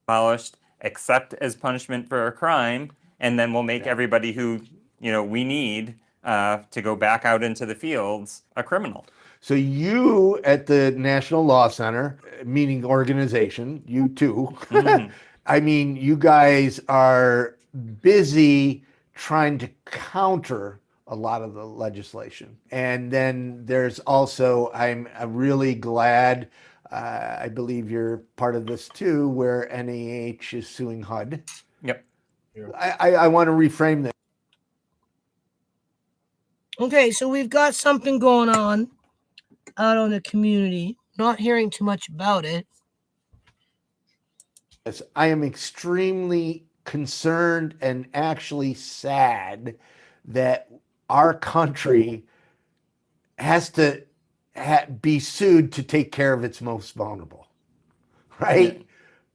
Speaker 6: Abolished, except as punishment for a crime, and then we'll make everybody who we need to go back out into the fields a criminal.
Speaker 5: So you at the National Law Center, meaning organization, you too, I mean, you guys are busy trying to counter a lot of the legislation. And then there's also, I'm really glad, I believe you're part of this too, where NAH is suing HUD.
Speaker 6: Yep.
Speaker 5: I want to reframe this.
Speaker 1: Okay, so we've got something going on out on the community. Not hearing too much about it.
Speaker 5: Yes, I am extremely concerned and actually sad that our country has to be sued to take care of its most vulnerable, right? Yeah.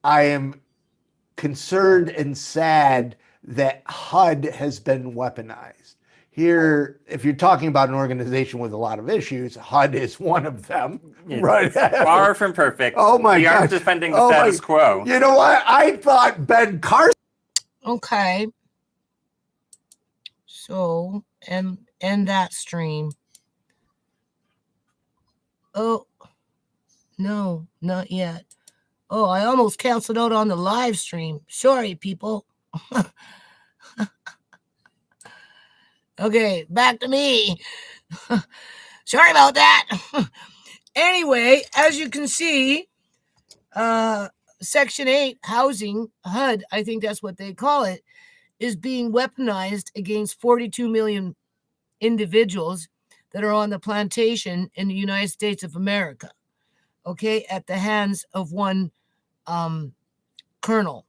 Speaker 5: I am concerned and sad that HUD has been weaponized. Here, if you're talking about an organization with a lot of issues, HUD is one of them, right?
Speaker 6: Far from perfect.
Speaker 5: Oh my God.
Speaker 6: We aren't defending the status quo.
Speaker 5: You know what? I thought Ben Carson.
Speaker 1: Okay. So, end that stream. Oh, no, not yet. Oh, I almost canceled out on the live stream. Sorry, people. Okay, back to me. Sorry about that. Anyway, as you can see, Section 8 housing, HUD, I think that's what they call it, is being weaponized against 42 million individuals that are on the plantation in the United States of America, okay, at the hands of one colonel,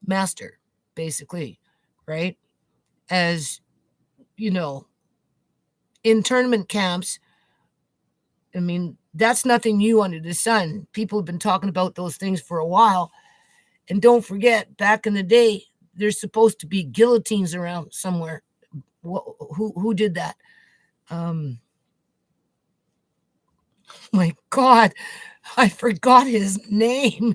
Speaker 1: master, basically, right? As you know, internment camps, I mean, that's nothing new under the sun. People have been talking about those things for a while. And don't forget, back in the day, there's supposed to be guillotines around somewhere. Who did that? My God, I forgot his name.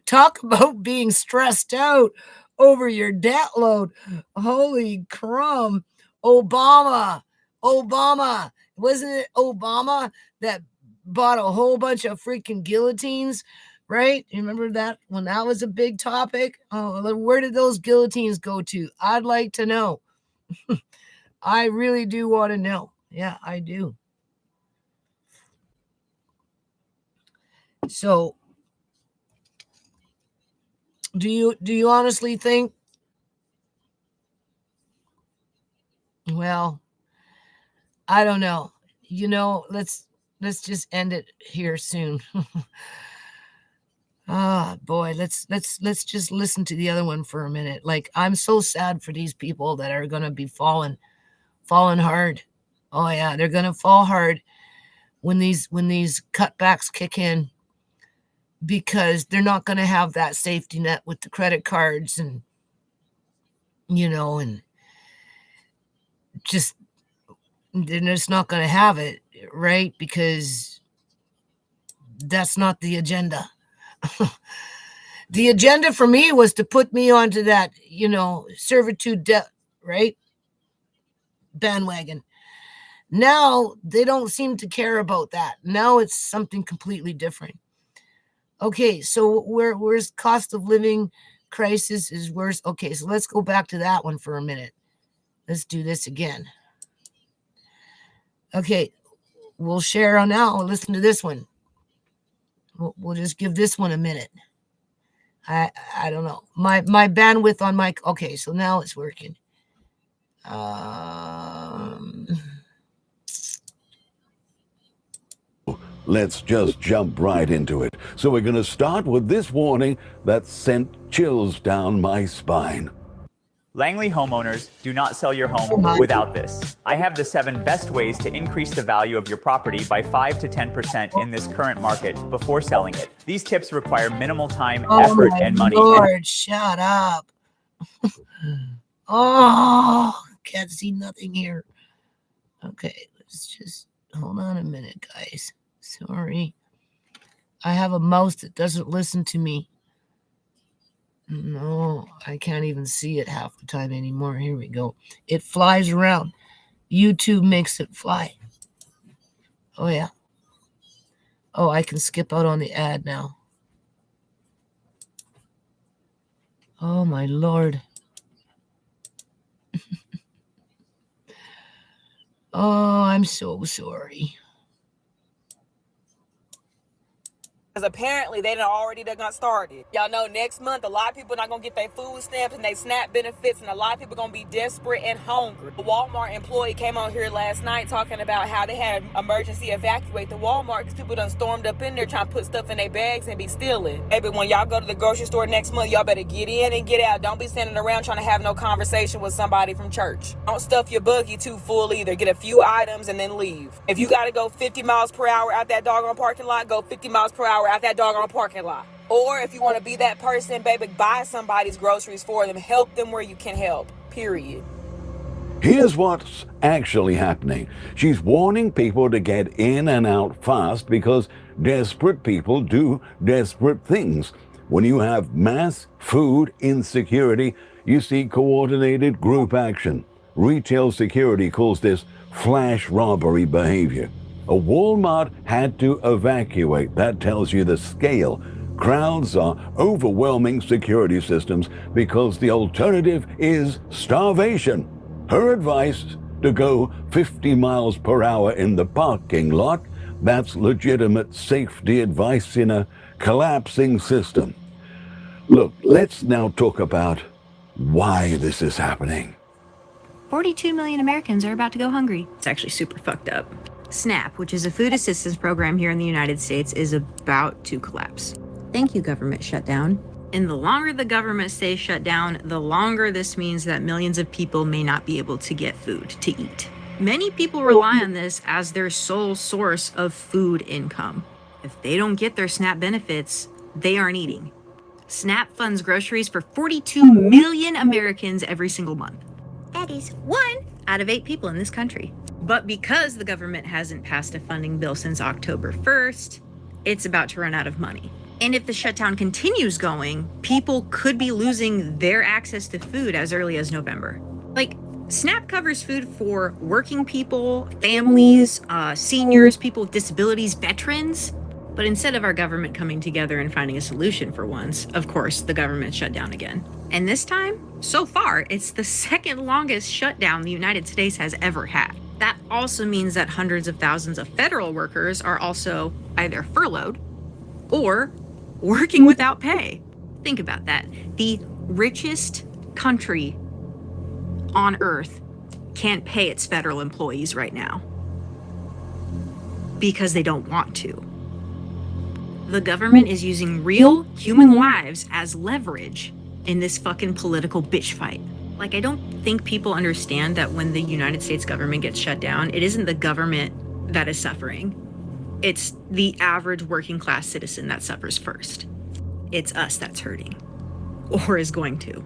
Speaker 1: Talk about being stressed out over your debt load. Holy crumb. Obama. Wasn't it Obama that bought a whole bunch of freaking guillotines? Right? You remember that when that was a big topic? Oh, where did those guillotines go to? I'd like to know. I really do want to know. Yeah, I do. So do you honestly think, well, I don't know. Let's just end it here soon. Ah, boy, let's just listen to the other one for a minute. Like, I'm so sad for these people that are going to be falling hard. Oh yeah, they're going to fall hard when these cutbacks kick in, because they're not going to have that safety net with the credit cards, and and just they're just not going to have it, right? Because that's not the agenda. The agenda for me was to put me onto that, servitude debt, right? Bandwagon. Now they don't seem to care about that. Now it's something completely different. Okay, so where's cost of living crisis is worse? Okay, so let's go back to that one for a minute. Let's do this again. Okay, we'll share on now. Listen to this one. We'll just give this one a minute. I don't know. My bandwidth on my, okay, so now it's working.
Speaker 4: Let's just jump right into it. So we're going to start with this warning that sent chills down my spine.
Speaker 7: Langley homeowners, do not sell your home without this. I have the 7 best ways to increase the value of your property by 5 to 10% in this current market before selling it. These tips require minimal time, effort, and money.
Speaker 1: Lord, shut up. Oh, can't see nothing here. Okay, let's just hold on a minute, guys. Sorry. I have a mouse that doesn't listen to me. No, I can't even see it half the time anymore. Here we go. It flies around. YouTube makes it fly. Oh, yeah. Oh, I can skip out on the ad now. Oh, my Lord. Oh, I'm so sorry.
Speaker 8: Because apparently they done already got started. Y'all know next month a lot of people not gonna get their food stamps and they SNAP benefits, and a lot of people gonna be desperate and hungry. A Walmart employee came on here last night talking about how they had emergency evacuate the Walmart because people done stormed up in there trying to put stuff in their bags and be stealing. Hey, but when y'all go to the grocery store next month, y'all better get in and get out. Don't be standing around trying to have no conversation with somebody from church. Don't stuff your buggy too full either. Get a few items and then leave. If you gotta go 50 miles per hour out that doggone parking lot, go 50 miles per hour out that doggone parking lot. Or if you want to be that person, baby, buy somebody's groceries for them. Help them where you can help. Period.
Speaker 4: Here's what's actually happening. She's warning people to get in and out fast because desperate people do desperate things. When you have mass food insecurity, you see coordinated group action. Retail security calls this flash robbery behavior. A Walmart had to evacuate. That tells you the scale. Crowds are overwhelming security systems because the alternative is starvation. Her advice: to go 50 miles per hour in the parking lot. That's legitimate safety advice in a collapsing system. Look, let's now talk about why this is happening.
Speaker 9: 42 million Americans are about to go hungry. It's actually super fucked up. SNAP, which is a food assistance program here in the United States, is about to collapse. Thank you, government shutdown. And the longer the government stays shut down, the longer this means that millions of people may not be able to get food to eat. Many people rely on this as their sole source of food income. If they don't get their SNAP benefits, they aren't eating. SNAP funds groceries for 42 million Americans every single month. That is 1 out of 8 people in this country. But because the government hasn't passed a funding bill since October 1st, it's about to run out of money. And if the shutdown continues going, people could be losing their access to food as early as November. Like, SNAP covers food for working people, families, seniors, people with disabilities, veterans. But instead of our government coming together and finding a solution for once, of course, the government shut down again. And this time, so far, it's the second longest shutdown the United States has ever had. That also means that hundreds of thousands of federal workers are also either furloughed or working without pay. Think about that. The richest country on earth can't pay its federal employees right now because they don't want to. The government is using real human lives as leverage in this fucking political bitch fight. Like, I don't think people understand that when the United States government gets shut down, it isn't the government that is suffering. It's the average working class citizen that suffers first. It's us that's hurting, or is going to.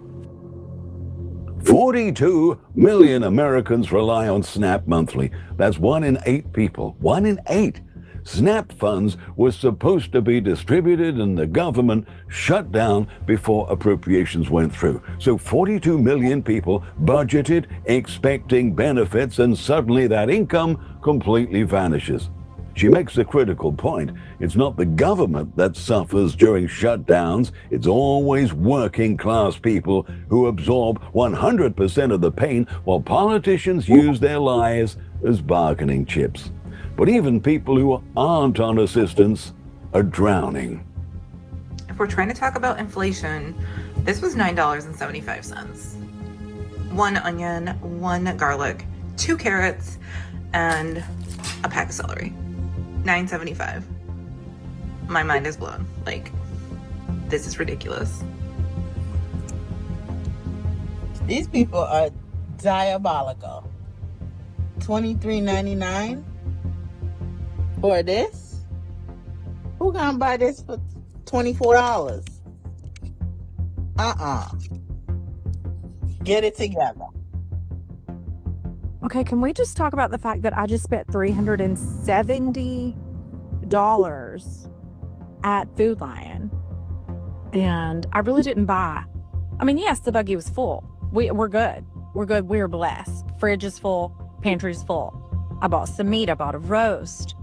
Speaker 4: 42 million Americans rely on SNAP monthly. That's 1 in 8 people. 1 in 8. SNAP funds were supposed to be distributed and the government shut down before appropriations went through. So 42 million people budgeted, expecting benefits, and suddenly that income completely vanishes. She makes a critical point. It's not the government that suffers during shutdowns. It's always working class people who absorb 100% of the pain while politicians use their lives as bargaining chips. But even people who aren't on assistance are drowning.
Speaker 10: If we're trying to talk about inflation, this was $9.75. 1 onion, 1 garlic, 2 carrots, and a pack of celery. $9.75. My mind is blown. Like, this is ridiculous.
Speaker 11: These people are diabolical. $23.99 for this? Who gonna buy this for $24? Get it together.
Speaker 12: Okay, can we just talk about the fact that I just spent $370 at Food Lion, and I really didn't buy. I mean, yes, the buggy was full. We're good. We're good. We're blessed. Fridge is full. Pantry's full. I bought some meat. I bought a roast.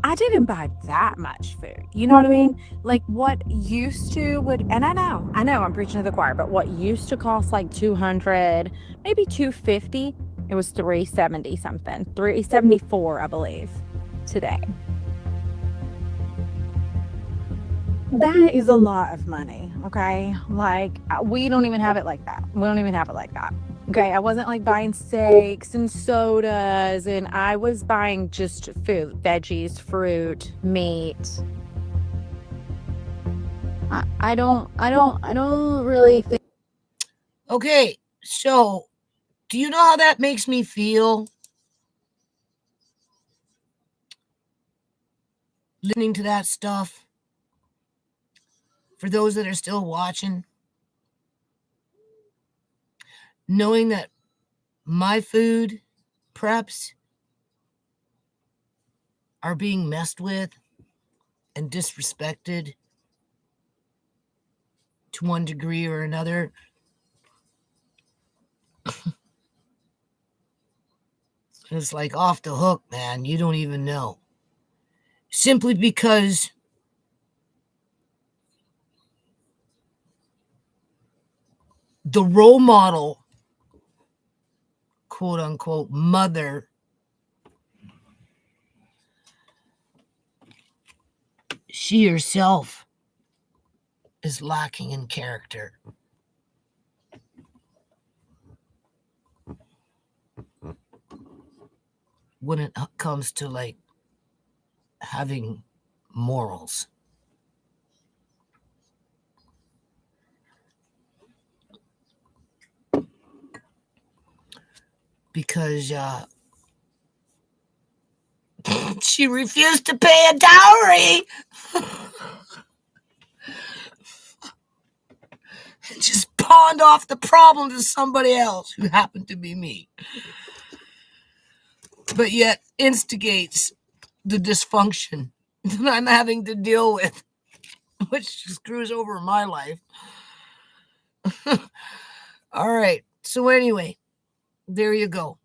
Speaker 12: I didn't buy that much food. You know what I mean? Like, what used to would, and I know I'm preaching to the choir, but what used to cost like $200, maybe $250, it was $370 something, $374, I believe, today. That is a lot of money, okay? Like, we don't even have it like that. Okay, I wasn't like buying steaks and sodas, and I was buying just food, veggies, fruit, meat. I don't really think.
Speaker 1: Okay, so do you know how that makes me feel? Listening to that stuff. For those that are still watching. Knowing that my food preps are being messed with and disrespected to one degree or another. It's like off the hook, man. You don't even know. Simply because the role model, quote unquote, mother, she herself is lacking in character. When it comes to like having morals. Because she refused to pay a dowry. And just pawned off the problem to somebody else who happened to be me. But yet instigates the dysfunction that I'm having to deal with, which screws over my life. All right. So anyway, there you go.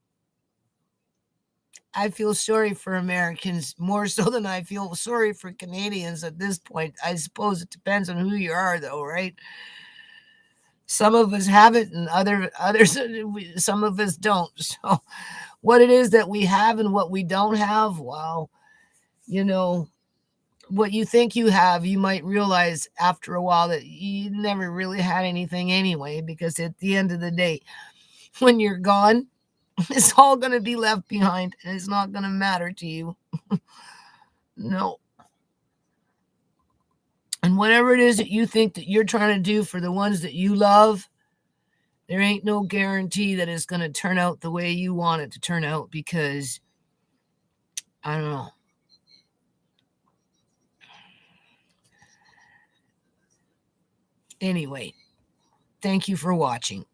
Speaker 1: I feel sorry for Americans more so than I feel sorry for Canadians at this point. I suppose it depends on who you are, though, right? Some of us have it and others, some of us don't. So what it is that we have and what we don't have, well, you know, what you think you have, you might realize after a while that you never really had anything anyway, because at the end of the day, when you're gone, it's all going to be left behind and it's not going to matter to you. No. And whatever it is that you think that you're trying to do for the ones that you love, there ain't no guarantee that it's going to turn out the way you want it to turn out, because I don't know. Anyway, thank you for watching.